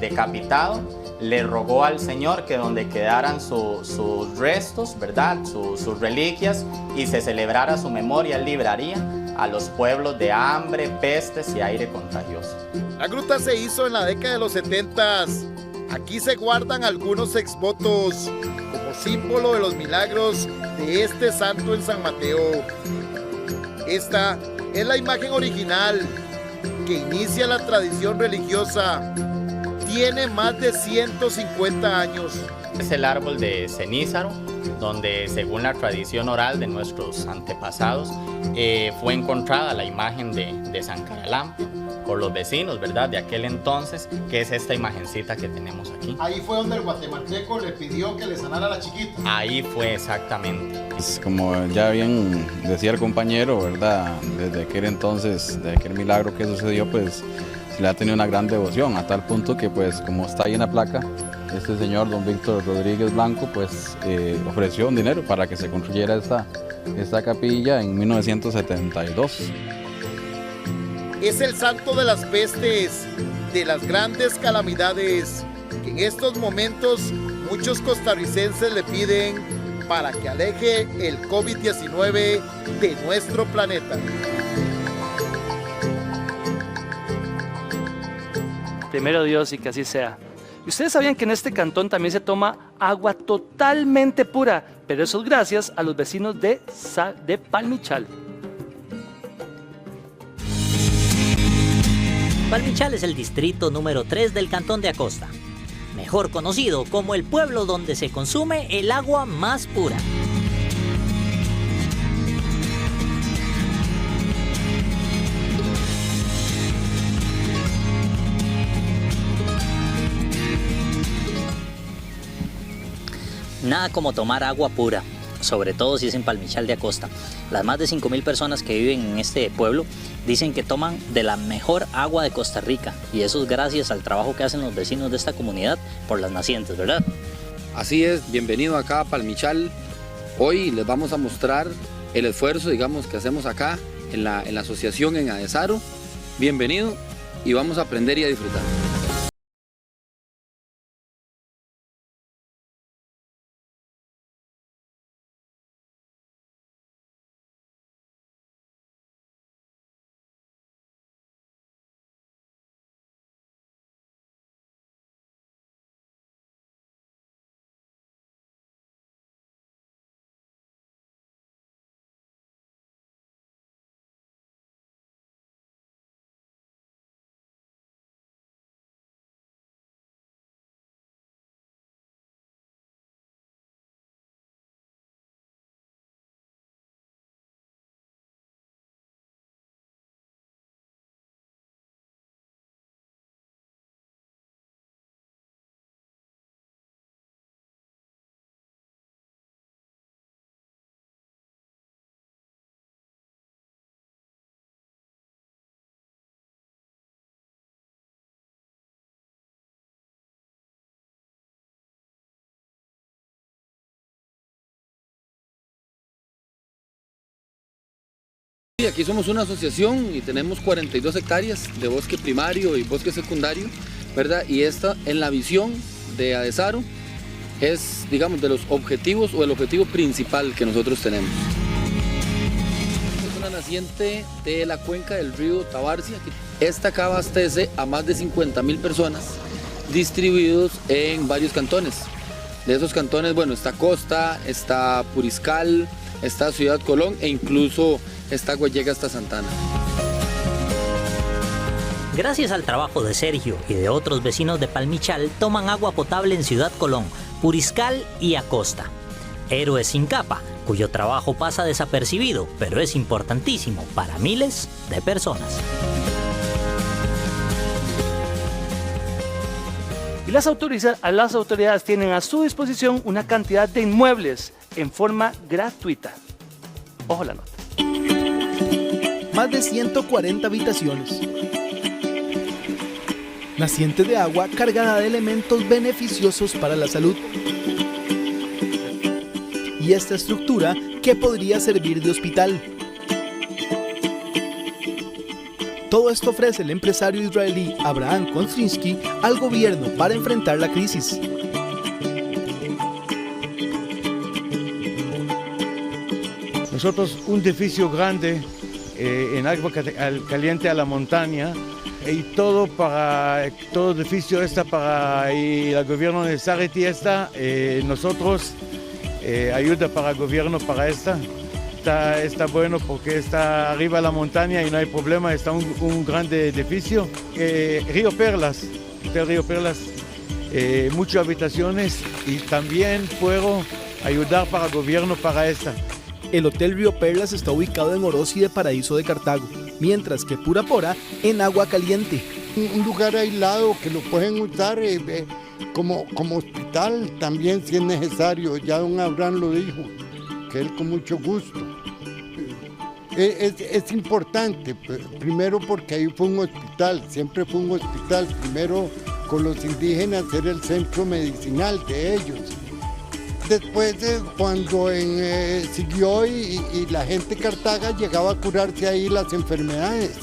decapitado, le rogó al Señor que donde quedaran sus restos, ¿verdad? Sus reliquias, y se celebrara su memoria, él libraría a los pueblos de hambre, pestes y aire contagioso. La gruta se hizo en la década de los 70s. Aquí se guardan algunos exvotos como símbolo de los milagros de este santo en San Mateo. Esta es la imagen original que inicia la tradición religiosa. Tiene más de 150 años. Es el árbol de cenízaro, donde según la tradición oral de nuestros antepasados, fue encontrada la imagen de San Caralampio por los vecinos, ¿verdad?, de aquel entonces, que es esta imagencita que tenemos aquí. Ahí fue donde el guatemalteco le pidió que le sanara a la chiquita. Ahí fue exactamente. Pues como ya bien decía el compañero, ¿verdad?, desde aquel entonces, de aquel milagro que sucedió, pues se le ha tenido una gran devoción, a tal punto que, pues, como está ahí en la placa, este señor, don Víctor Rodríguez Blanco, pues ofreció un dinero para que se construyera esta capilla en 1972. Es el santo de las pestes, de las grandes calamidades, que en estos momentos muchos costarricenses le piden para que aleje el COVID-19 de nuestro planeta. Primero Dios, y que así sea. ¿Y ustedes sabían que en este cantón también se toma agua totalmente pura? Pero eso es gracias a los vecinos de Palmichal. Palmichal es el distrito número 3 del cantón de Acosta, mejor conocido como el pueblo donde se consume el agua más pura. Nada como tomar agua pura, sobre todo si es en Palmichal de Acosta. Las más de 5.000 personas que viven en este pueblo dicen que toman de la mejor agua de Costa Rica, y eso es gracias al trabajo que hacen los vecinos de esta comunidad por las nacientes, ¿verdad? Así es, bienvenido acá a Palmichal. Hoy les vamos a mostrar el esfuerzo, digamos, que hacemos acá en la asociación en Adesaro. Bienvenido y vamos a aprender y a disfrutar. Aquí somos una asociación y tenemos 42 hectáreas de bosque primario y bosque secundario, ¿verdad? Y esta, en la visión de Adesaro, es, digamos, de los objetivos o el objetivo principal que nosotros tenemos. Es una naciente de la cuenca del río Tabarcia. Esta acá abastece a más de 50.000 personas distribuidos en varios cantones. De esos cantones, bueno, está Costa, está Puriscal, está Ciudad Colón e incluso esta agua llega hasta Santana. Gracias al trabajo de Sergio y de otros vecinos de Palmichal, toman agua potable en Ciudad Colón, Puriscal y Acosta. Héroes sin capa, cuyo trabajo pasa desapercibido, pero es importantísimo para miles de personas. Y las autoridades tienen a su disposición una cantidad de inmuebles en forma gratuita. Ojo la nota. Más de 140 habitaciones. Naciente de agua cargada de elementos beneficiosos para la salud. Y esta estructura que podría servir de hospital. Todo esto ofrece el empresario israelí Abraham Konstrinsky al gobierno para enfrentar la crisis. Nosotros un edificio grande en agua caliente a la montaña y todo edificio está para y el gobierno de Sareti está nosotros ayuda para el gobierno para esta. Está bueno porque está arriba de la montaña y no hay problema, está un grande edificio. Río Perlas, muchas habitaciones y también puedo ayudar para el gobierno para esta. El Hotel Río Perlas está ubicado en Orosi de Paraíso de Cartago, mientras que Purapora en Agua Caliente. Un lugar aislado que lo pueden usar como hospital también si es necesario, ya don Abraham lo dijo, que él con mucho gusto. Es importante, primero porque ahí fue un hospital, siempre fue un hospital, primero con los indígenas era el centro medicinal de ellos. Después cuando siguió y la gente de Cartaga llegaba a curarse ahí las enfermedades,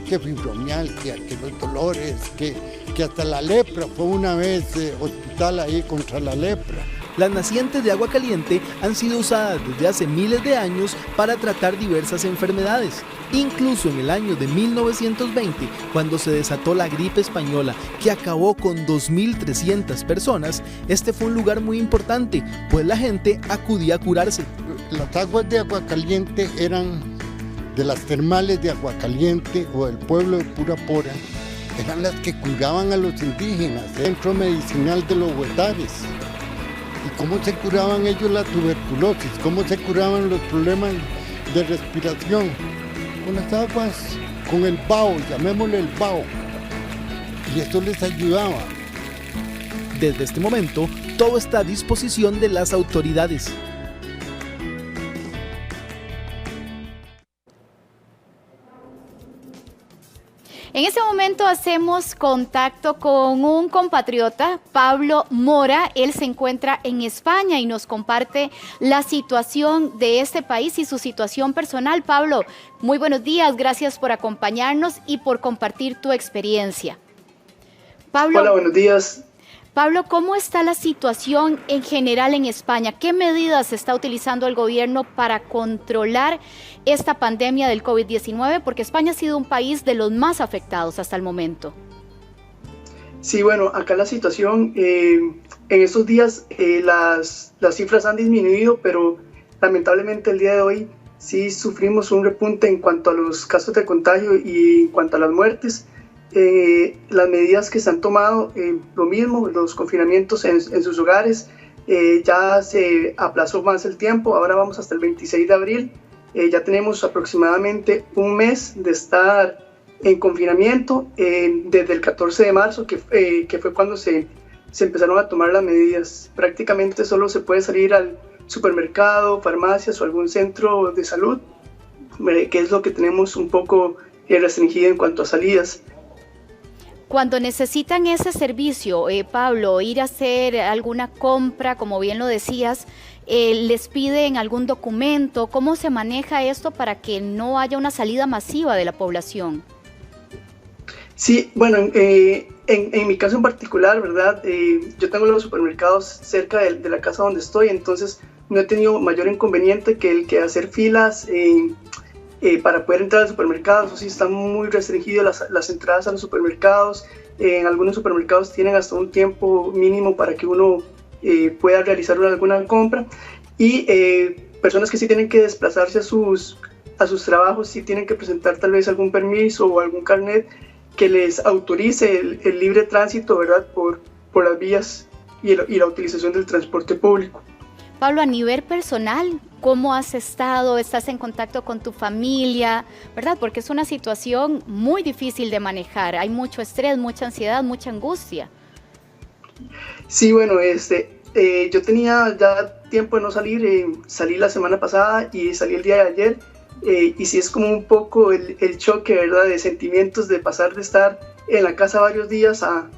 que fibromialgia, que los dolores, que hasta la lepra, fue una vez hospital ahí contra la lepra. Las nacientes de agua caliente han sido usadas desde hace miles de años para tratar diversas enfermedades. Incluso en el año de 1920, cuando se desató la gripe española, que acabó con 2.300 personas, este fue un lugar muy importante, pues la gente acudía a curarse. Las aguas de agua caliente eran de las termales de agua caliente o del pueblo de Purapora, eran las que curaban a los indígenas, centro medicinal de los Huetares. ¿Y cómo se curaban ellos la tuberculosis? ¿Cómo se curaban los problemas de respiración? Con las aguas, con el bao, llamémosle el bao. Y esto les ayudaba. Desde este momento, todo está a disposición de las autoridades. En este momento hacemos contacto con un compatriota, Pablo Mora. Él se encuentra en España y nos comparte la situación de este país y su situación personal. Pablo, muy buenos días, gracias por acompañarnos y por compartir tu experiencia. Pablo, hola, buenos días. Pablo, ¿cómo está la situación en general en España? ¿Qué medidas está utilizando el gobierno para controlar esta pandemia del COVID-19? Porque España ha sido un país de los más afectados hasta el momento. Sí, bueno, acá la situación, en estos días las cifras han disminuido, pero lamentablemente el día de hoy sí sufrimos un repunte en cuanto a los casos de contagio y en cuanto a las muertes. Las medidas que se han tomado, lo mismo, los confinamientos en sus hogares, ya se aplazó más el tiempo, ahora vamos hasta el 26 de abril, ya tenemos aproximadamente un mes de estar en confinamiento, desde el 14 de marzo, que fue cuando se empezaron a tomar las medidas. Prácticamente solo se puede salir al supermercado, farmacias o algún centro de salud, que es lo que tenemos un poco restringido en cuanto a salidas. Cuando necesitan ese servicio, Pablo, ir a hacer alguna compra, como bien lo decías, ¿les piden algún documento? ¿Cómo se maneja esto para que no haya una salida masiva de la población? Sí, bueno, en mi caso en particular, ¿verdad? Yo tengo los supermercados cerca de la casa donde estoy, entonces no he tenido mayor inconveniente que el que hacer filas para poder entrar al supermercado. Eso sí, están muy restringidas las entradas a los supermercados. En algunos supermercados tienen hasta un tiempo mínimo para que uno pueda realizar alguna compra. Y personas que sí tienen que desplazarse a sus trabajos, sí tienen que presentar tal vez algún permiso o algún carnet que les autorice el libre tránsito, ¿verdad? Por las vías y la utilización del transporte público. Pablo, a nivel personal, ¿cómo has estado? ¿Estás en contacto con tu familia? ¿Verdad? Porque es una situación muy difícil de manejar. Hay mucho estrés, mucha ansiedad, mucha angustia. Sí, bueno, yo tenía ya tiempo de no salir. Salí la semana pasada y salí el día de ayer. Y sí es como un poco el choque, ¿verdad? De sentimientos de pasar de estar en la casa varios días a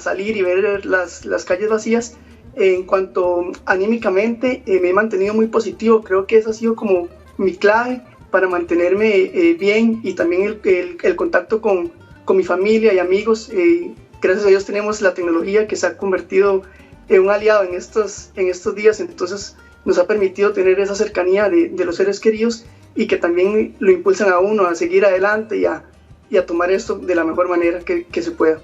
salir y ver las calles vacías. En cuanto anímicamente, me he mantenido muy positivo. Creo que esa ha sido como mi clave para mantenerme bien, y también el contacto con mi familia y amigos. Gracias a Dios tenemos la tecnología que se ha convertido en un aliado en estos días, entonces nos ha permitido tener esa cercanía de los seres queridos, y que también lo impulsan a uno a seguir adelante y a tomar esto de la mejor manera que se pueda.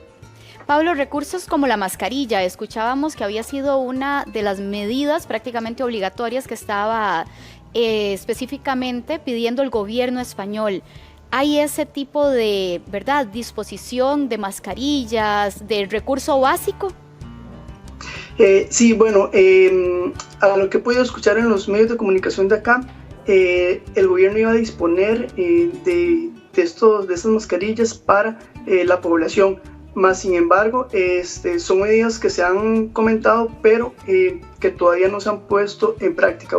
Pablo, recursos como la mascarilla, escuchábamos que había sido una de las medidas prácticamente obligatorias que estaba específicamente pidiendo el gobierno español. ¿Hay ese tipo de, verdad, disposición de mascarillas, de recurso básico? Sí, bueno, a lo que he podido escuchar en los medios de comunicación de acá, el gobierno iba a disponer de estas mascarillas para la población. Más sin embargo, son medidas que se han comentado, pero que todavía no se han puesto en práctica.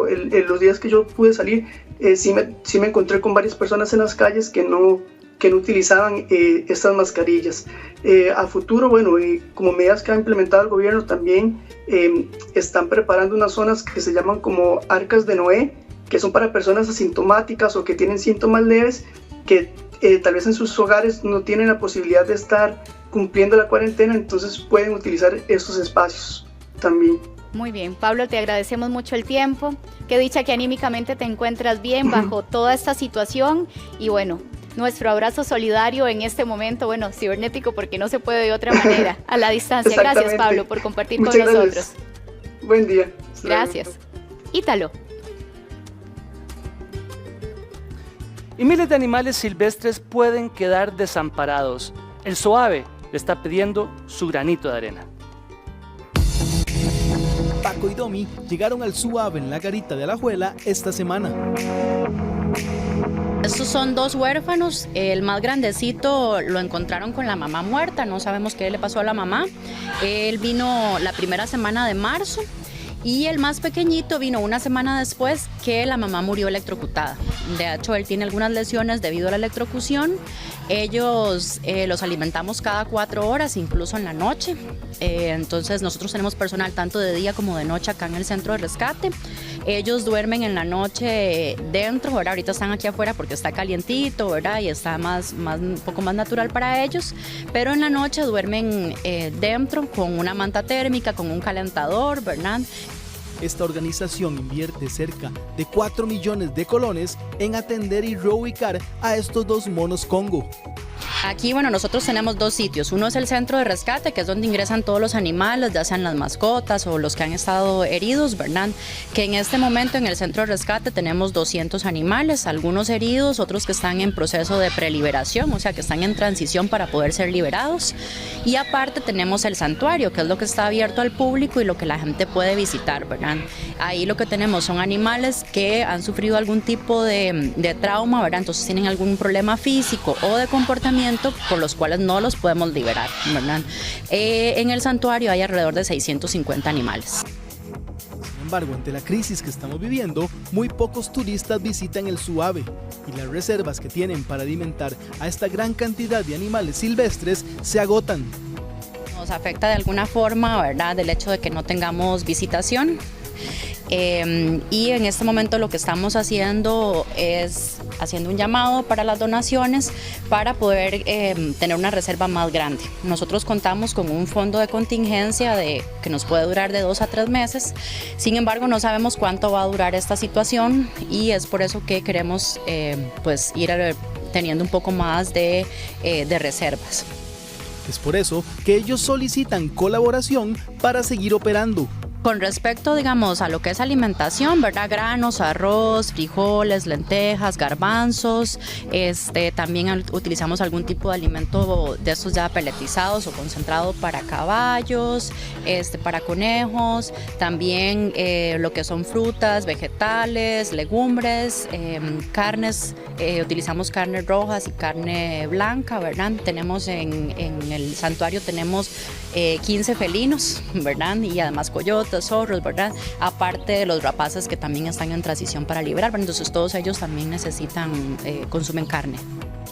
Los días que yo pude salir, sí me encontré con varias personas en las calles que no utilizaban estas mascarillas. A futuro, bueno, como medidas que ha implementado el gobierno, también están preparando unas zonas que se llaman como arcas de Noé, que son para personas asintomáticas o que tienen síntomas leves, que tal vez en sus hogares no tienen la posibilidad de estar cumpliendo la cuarentena, entonces pueden utilizar estos espacios también. Muy bien, Pablo, te agradecemos mucho el tiempo. Qué dicha que anímicamente te encuentras bien bajo toda esta situación y bueno, nuestro abrazo solidario en este momento, bueno, cibernético porque no se puede de otra manera, a la distancia. Gracias, Pablo, por compartir con nosotros. Buen día. Gracias. Ítalo. Y miles de animales silvestres pueden quedar desamparados. El SOAVE le está pidiendo su granito de arena. Paco y Domi llegaron al SOAVE en la garita de Alajuela esta semana. Estos son 2 huérfanos, el más grandecito lo encontraron con la mamá muerta, no sabemos qué le pasó a la mamá. Él vino la primera semana de marzo y el más pequeñito vino una semana después que la mamá murió electrocutada. De hecho, él tiene algunas lesiones debido a la electrocución. Ellos los alimentamos cada 4 horas, incluso en la noche. Entonces nosotros tenemos personal tanto de día como de noche acá en el centro de rescate. Ellos duermen en la noche dentro, ¿verdad? Ahorita están aquí afuera porque está calientito, ¿verdad? Y está un poco más natural para ellos. Pero en la noche duermen dentro con una manta térmica, con un calentador, ¿verdad? Esta organización invierte cerca de 4 millones de colones en atender y reubicar a estos 2 monos Congo. Aquí, bueno, nosotros tenemos 2 sitios. Uno es el centro de rescate, que es donde ingresan todos los animales, ya sean las mascotas o los que han estado heridos, ¿verdad? Que en este momento en el centro de rescate tenemos 200 animales, algunos heridos, otros que están en proceso de preliberación, o sea, que están en transición para poder ser liberados. Y aparte tenemos el santuario, que es lo que está abierto al público y lo que la gente puede visitar, ¿verdad? Ahí lo que tenemos son animales que han sufrido algún tipo de trauma, ¿verdad? Entonces tienen algún problema físico o de comportamiento por los cuales no los podemos liberar, ¿verdad? En el santuario hay alrededor de 650 animales. Sin embargo, ante la crisis que estamos viviendo, muy pocos turistas visitan el SOAVE y las reservas que tienen para alimentar a esta gran cantidad de animales silvestres se agotan. Nos afecta de alguna forma, ¿verdad?, del hecho de que no tengamos visitación. Y en este momento lo que estamos haciendo es haciendo un llamado para las donaciones para poder tener una reserva más grande. Nosotros contamos con un fondo de contingencia que nos puede durar de 2 a 3 meses, sin embargo no sabemos cuánto va a durar esta situación y es por eso que queremos pues ir teniendo un poco más de reservas. Es por eso que ellos solicitan colaboración para seguir operando. Con respecto, digamos, a lo que es alimentación, ¿verdad? Granos, arroz, frijoles, lentejas, garbanzos, también utilizamos algún tipo de alimento de estos ya peletizados o concentrado para caballos, para conejos, también lo que son frutas, vegetales, legumbres, carnes, utilizamos carnes rojas y carne blanca, ¿verdad? Tenemos en el santuario tenemos 15 felinos, ¿verdad? Y además coyotes, zorros, ¿verdad? Aparte de los rapaces que también están en transición para liberar, ¿verdad? Entonces todos ellos también consumen carne.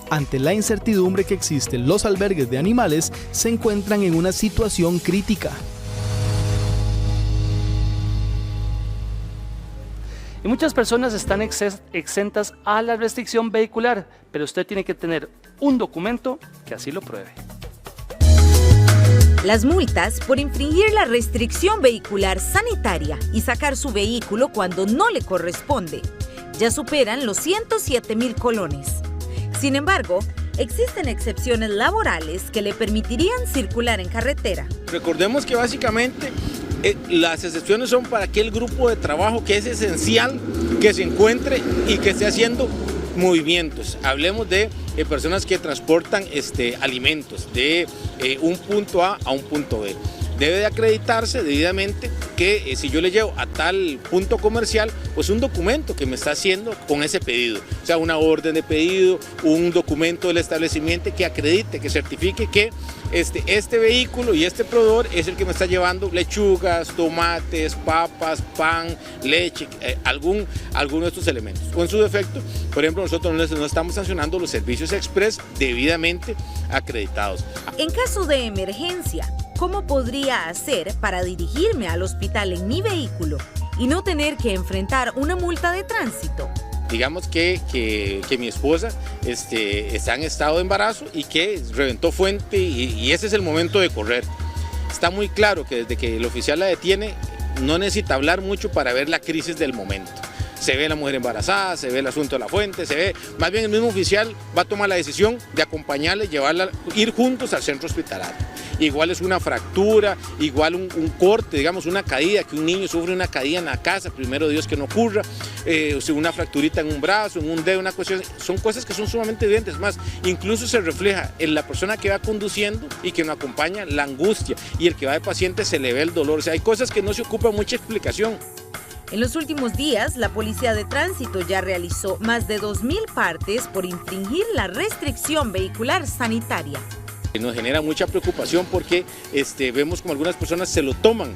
Ante la incertidumbre que existe, los albergues de animales se encuentran en una situación crítica. Y muchas personas están exentas a la restricción vehicular, pero usted tiene que tener un documento que así lo pruebe. Las multas por infringir la restricción vehicular sanitaria y sacar su vehículo cuando no le corresponde ya superan los 107.000 colones. Sin embargo, existen excepciones laborales que le permitirían circular en carretera. Recordemos que básicamente las excepciones son para aquel grupo de trabajo que es esencial que se encuentre y que esté haciendo movimientos. Hablemos de personas que transportan alimentos de un punto A un punto B. Debe de acreditarse debidamente que si yo le llevo a tal punto comercial, pues un documento que me está haciendo con ese pedido. O sea, una orden de pedido, un documento del establecimiento que acredite, que certifique que este vehículo y este proveedor es el que me está llevando lechugas, tomates, papas, pan, leche, alguno de estos elementos. O en su defecto, por ejemplo, nosotros no estamos sancionando los servicios express debidamente acreditados. En caso de emergencia, ¿cómo podría hacer para dirigirme al hospital en mi vehículo y no tener que enfrentar una multa de tránsito? Digamos que mi esposa está en estado de embarazo y que reventó fuente y ese es el momento de correr. Está muy claro que desde que el oficial la detiene, no necesita hablar mucho para ver la crisis del momento. Se ve la mujer embarazada, se ve el asunto de la fuente, se ve, más bien el mismo oficial va a tomar la decisión de acompañarle, llevarla, ir juntos al centro hospitalario. Igual es una fractura, igual un corte, digamos una caída, que un niño sufre una caída en la casa, primero Dios que no ocurra, una fracturita en un brazo, en un dedo, una cuestión, son cosas que son sumamente evidentes, más, incluso se refleja en la persona que va conduciendo y que nos acompaña la angustia, y el que va de paciente se le ve el dolor, o sea, hay cosas que no se ocupa mucha explicación. En los últimos días, la Policía de Tránsito ya realizó más de 2.000 partes por infringir la restricción vehicular sanitaria. Nos genera mucha preocupación porque vemos como algunas personas se lo toman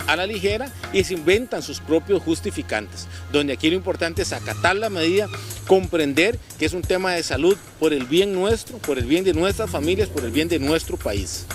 a la ligera y se inventan sus propios justificantes, donde aquí lo importante es acatar la medida, comprender que es un tema de salud por el bien nuestro, por el bien de nuestras familias, por el bien de nuestro país.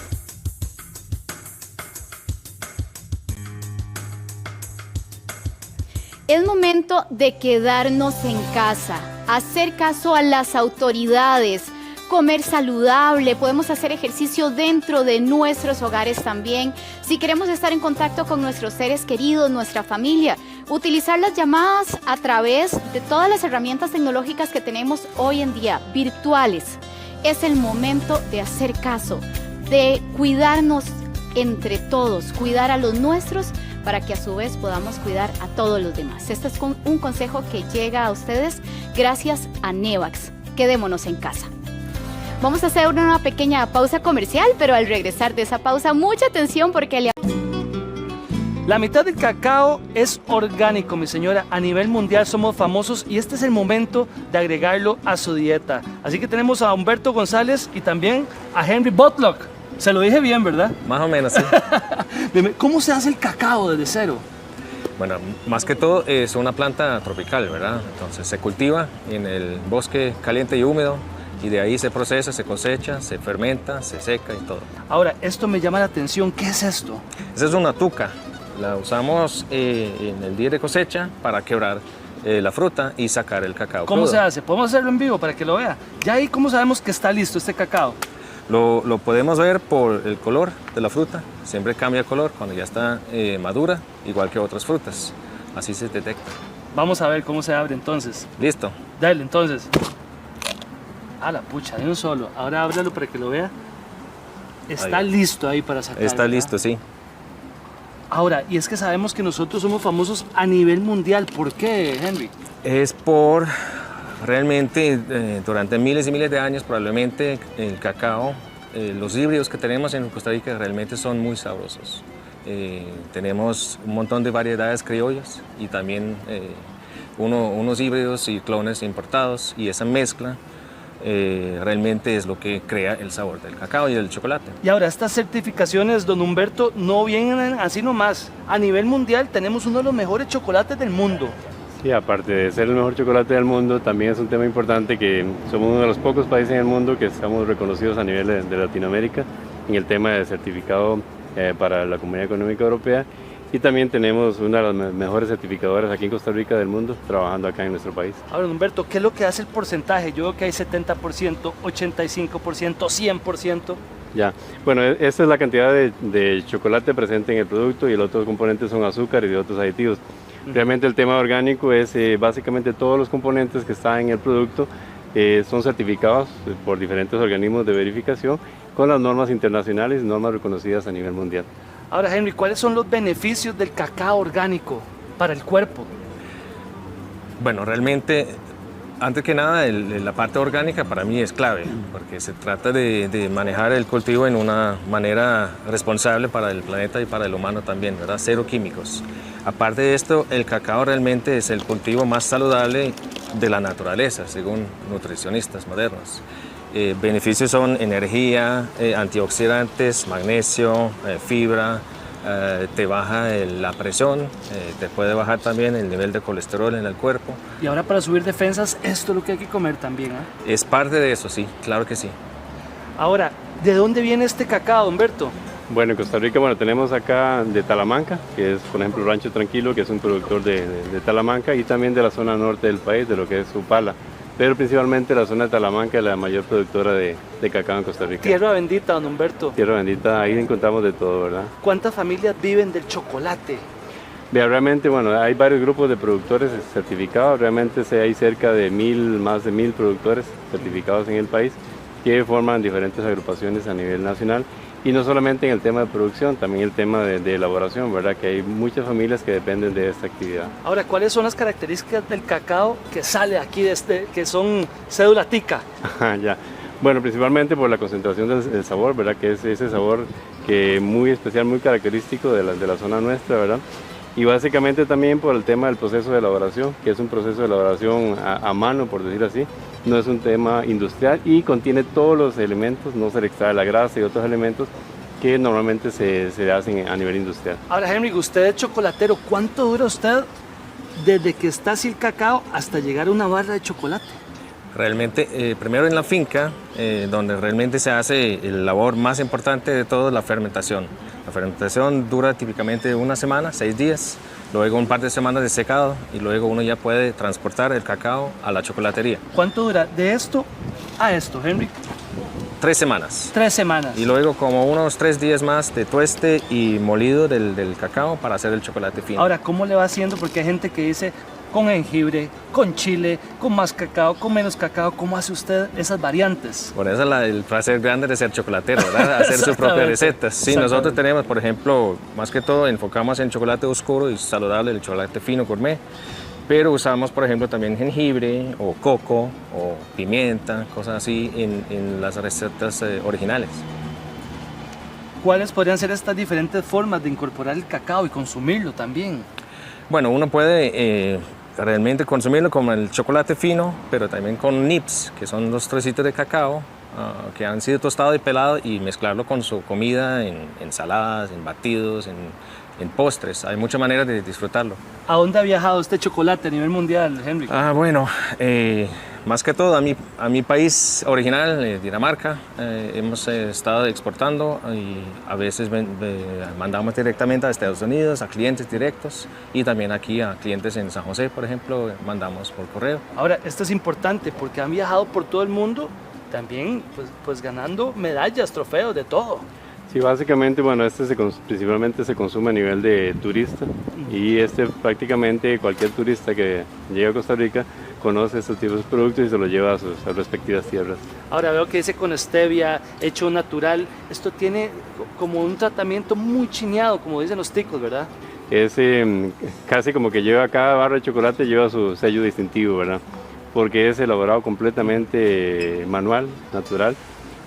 Es momento de quedarnos en casa, hacer caso a las autoridades, comer saludable, podemos hacer ejercicio dentro de nuestros hogares también. Si queremos estar en contacto con nuestros seres queridos, nuestra familia, utilizar las llamadas a través de todas las herramientas tecnológicas que tenemos hoy en día, virtuales. Es el momento de hacer caso, de cuidarnos entre todos, cuidar a los nuestros, para que a su vez podamos cuidar a todos los demás. Este es un consejo que llega a ustedes gracias a Nevax. Quedémonos en casa. Vamos a hacer una pequeña pausa comercial, pero al regresar de esa pausa, mucha atención porque La mitad del cacao es orgánico, mi señora. A nivel mundial somos famosos y este es el momento de agregarlo a su dieta. Así que tenemos a Humberto González y también a Henry Botlock. Se lo dije bien, ¿verdad? Más o menos, sí. ¿Cómo se hace el cacao desde cero? Bueno, más que todo es una planta tropical, ¿verdad? Entonces se cultiva en el bosque caliente y húmedo y de ahí se procesa, se cosecha, se fermenta, se seca y todo. Ahora, esto me llama la atención. ¿Qué es esto? Esa es una tuca. La usamos en el día de cosecha para quebrar la fruta y sacar el cacao ¿Cómo crudo. se hace? ¿Podemos hacerlo en vivo para que lo vea? Ya ahí, ¿cómo sabemos que está listo este cacao? Lo podemos ver por el color de la fruta. Siempre cambia el color cuando ya está madura, igual que otras frutas. Así se detecta. Vamos a ver cómo se abre entonces. Listo. Dale, entonces. A la pucha, de un solo. Ahora ábralo para que lo vea. Está ahí. Listo ahí para sacar. Está ¿verdad? listo, sí. Ahora, y es que sabemos que nosotros somos famosos a nivel mundial. ¿Por qué, Henry? Es por realmente durante miles y miles de años probablemente el cacao, los híbridos que tenemos en Costa Rica realmente son muy sabrosos. Tenemos un montón de variedades criollas y también unos híbridos y clones importados, y esa mezcla realmente es lo que crea el sabor del cacao y del chocolate. Y ahora, estas certificaciones, don Humberto, no vienen así nomás. A nivel mundial tenemos uno de los mejores chocolates del mundo. Sí, aparte de ser el mejor chocolate del mundo, también es un tema importante que somos uno de los pocos países en el mundo que estamos reconocidos a nivel de Latinoamérica en el tema de certificado para la Comunidad Económica Europea, y también tenemos una de las mejores certificadoras aquí en Costa Rica del mundo trabajando acá en nuestro país. Ahora, Humberto, ¿qué es lo que hace el porcentaje? Yo veo que hay 70%, 85%, 100%. Ya, bueno, esta es la cantidad de chocolate presente en el producto, y el otro componente son azúcares y otros aditivos. Realmente el tema orgánico es básicamente todos los componentes que están en el producto son certificados por diferentes organismos de verificación con las normas internacionales y normas reconocidas a nivel mundial. Ahora, Henry, ¿cuáles son los beneficios del cacao orgánico para el cuerpo? Bueno, realmente, antes que nada, la parte orgánica para mí es clave, porque se trata de manejar el cultivo en una manera responsable para el planeta y para el humano también, ¿verdad? Cero químicos. Aparte de esto, el cacao realmente es el cultivo más saludable de la naturaleza, según nutricionistas modernos. Beneficios son energía, antioxidantes, magnesio, fibra, te baja la presión, te puede bajar también el nivel de colesterol en el cuerpo. Y ahora, para subir defensas, esto es lo que hay que comer también, ¿eh? Es parte de eso, sí, claro que sí. Ahora, ¿de dónde viene este cacao, Humberto? Bueno, en Costa Rica, tenemos acá de Talamanca, que es, por ejemplo, Rancho Tranquilo, que es un productor de Talamanca, y también de la zona norte del país, de lo que es Upala. Pero principalmente la zona de Talamanca es la mayor productora de cacao en Costa Rica. Tierra bendita, don Humberto. Tierra bendita, ahí encontramos de todo, ¿verdad? ¿Cuántas familias viven del chocolate? Realmente, bueno, hay varios grupos de productores certificados, realmente hay cerca de más de 1000 productores certificados en el país que forman diferentes agrupaciones a nivel nacional, y no solamente en el tema de producción, también el tema de elaboración, ¿verdad? Que hay muchas familias que dependen de esta actividad. Ahora, ¿cuáles son las características del cacao que sale aquí, que son cédula tica? Ya. Bueno, principalmente por la concentración del sabor, ¿verdad? Que es ese sabor que muy especial, muy característico de la zona nuestra, ¿verdad? Y básicamente también por el tema del proceso de elaboración, que es un proceso de elaboración a mano, por decir así, no es un tema industrial y contiene todos los elementos, no se le extrae la grasa y otros elementos que normalmente se hacen a nivel industrial. Ahora, Henry, usted es chocolatero, ¿cuánto dura usted desde que está así el cacao hasta llegar a una barra de chocolate? Realmente, primero en la finca, donde realmente se hace la labor más importante de todo, la fermentación. La fermentación dura típicamente una semana, 6 días, luego un par de semanas de secado y luego uno ya puede transportar el cacao a la chocolatería. ¿Cuánto dura de esto a esto, Henry? 3 semanas. 3 semanas. Y luego como unos 3 días más de tueste y molido del cacao para hacer el chocolate fino. Ahora, ¿cómo le va haciendo? Porque hay gente que dice con jengibre, con chile, con más cacao, con menos cacao. ¿Cómo hace usted esas variantes? Por eso es el placer grande de ser chocolatero, ¿verdad? Hacer sus propias recetas. Sí, nosotros tenemos, por ejemplo, más que todo enfocamos en chocolate oscuro y saludable, el chocolate fino gourmet. Pero usamos, por ejemplo, también jengibre o coco o pimienta, cosas así en las recetas originales. ¿Cuáles podrían ser estas diferentes formas de incorporar el cacao y consumirlo también? Bueno, uno puede realmente consumirlo como el chocolate fino, pero también con nips, que son los trocitos de cacao que han sido tostados y pelados, y mezclarlo con su comida en ensaladas, en batidos, en postres. Hay muchas maneras de disfrutarlo. ¿A dónde ha viajado este chocolate a nivel mundial, Henry? Bueno, más que todo a mi país original, Dinamarca, hemos estado exportando y a veces mandamos directamente a Estados Unidos, a clientes directos, y también aquí a clientes en San José, por ejemplo, mandamos por correo. Ahora, esto es importante porque han viajado por todo el mundo, también pues ganando medallas, trofeos, de todo. Sí, básicamente, bueno, principalmente se consume a nivel de turista, y prácticamente cualquier turista que llega a Costa Rica conoce estos tipos de productos y se los lleva a sus respectivas tierras. Ahora veo que dice con stevia, hecho natural. Esto tiene como un tratamiento muy chineado, como dicen los ticos, ¿verdad? Es casi como que cada barra de chocolate lleva su sello distintivo, ¿verdad? Porque es elaborado completamente manual, natural.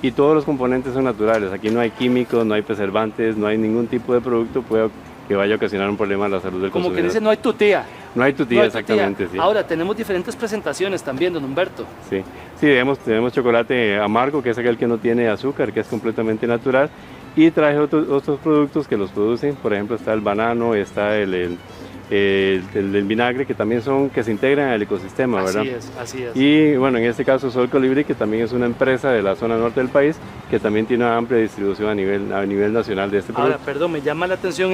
Y todos los componentes son naturales. Aquí no hay químicos, no hay preservantes, no hay ningún tipo de producto que vaya a ocasionar un problema a la salud del consumidor. Como que dice, no hay tutía. No hay tutía, exactamente, sí. Ahora, tenemos diferentes presentaciones también, don Humberto. Sí, tenemos chocolate amargo, que es aquel que no tiene azúcar, que es completamente natural. Y traje otros productos que los producen. Por ejemplo, está el banano, está el vinagre, que también que se integran al ecosistema, ¿verdad? Así es. Y bueno, en este caso Sol Colibrí, que también es una empresa de la zona norte del país, que también tiene una amplia distribución a nivel nacional de este producto. Ahora, perdón, me llama la atención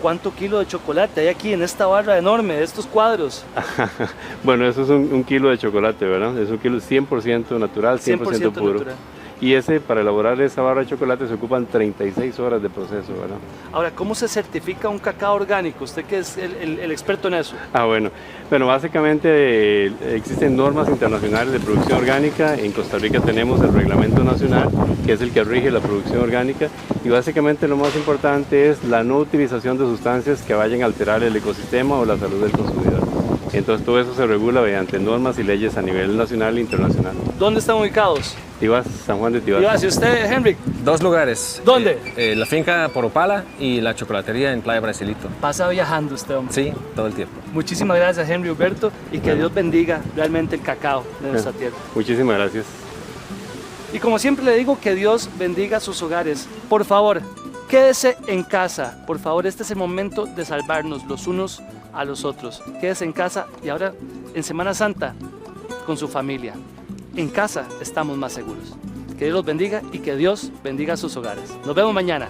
¿cuánto kilo de chocolate hay aquí en esta barra enorme de estos cuadros? Bueno, eso es un kilo de chocolate, ¿verdad? Es un kilo 100% natural, 100% puro. Natural. Y para elaborar esa barra de chocolate se ocupan 36 horas de proceso, ¿verdad? Ahora, ¿cómo se certifica un cacao orgánico? Usted que es el experto en eso. Bueno, básicamente existen normas internacionales de producción orgánica. En Costa Rica tenemos el Reglamento Nacional, que es el que rige la producción orgánica, y básicamente lo más importante es la no utilización de sustancias que vayan a alterar el ecosistema o la salud del consumidor. Entonces todo eso se regula mediante normas y leyes a nivel nacional e internacional. ¿Dónde están ubicados? Tibás, San Juan de Tibás. Tibás, ¿y usted, Henry? 2 lugares. ¿Dónde? La finca Poropala y la chocolatería en Playa Brasilito. Pasa viajando usted, hombre. Sí, todo el tiempo. Muchísimas gracias, Henry Humberto, y que Dios bendiga realmente el cacao de nuestra tierra. Muchísimas gracias. Y como siempre le digo, que Dios bendiga sus hogares. Por favor, quédese en casa. Por favor, este es el momento de salvarnos los unos a los otros. Quédese en casa, y ahora en Semana Santa con su familia. En casa estamos más seguros. Que Dios los bendiga y que Dios bendiga sus hogares. Nos vemos mañana.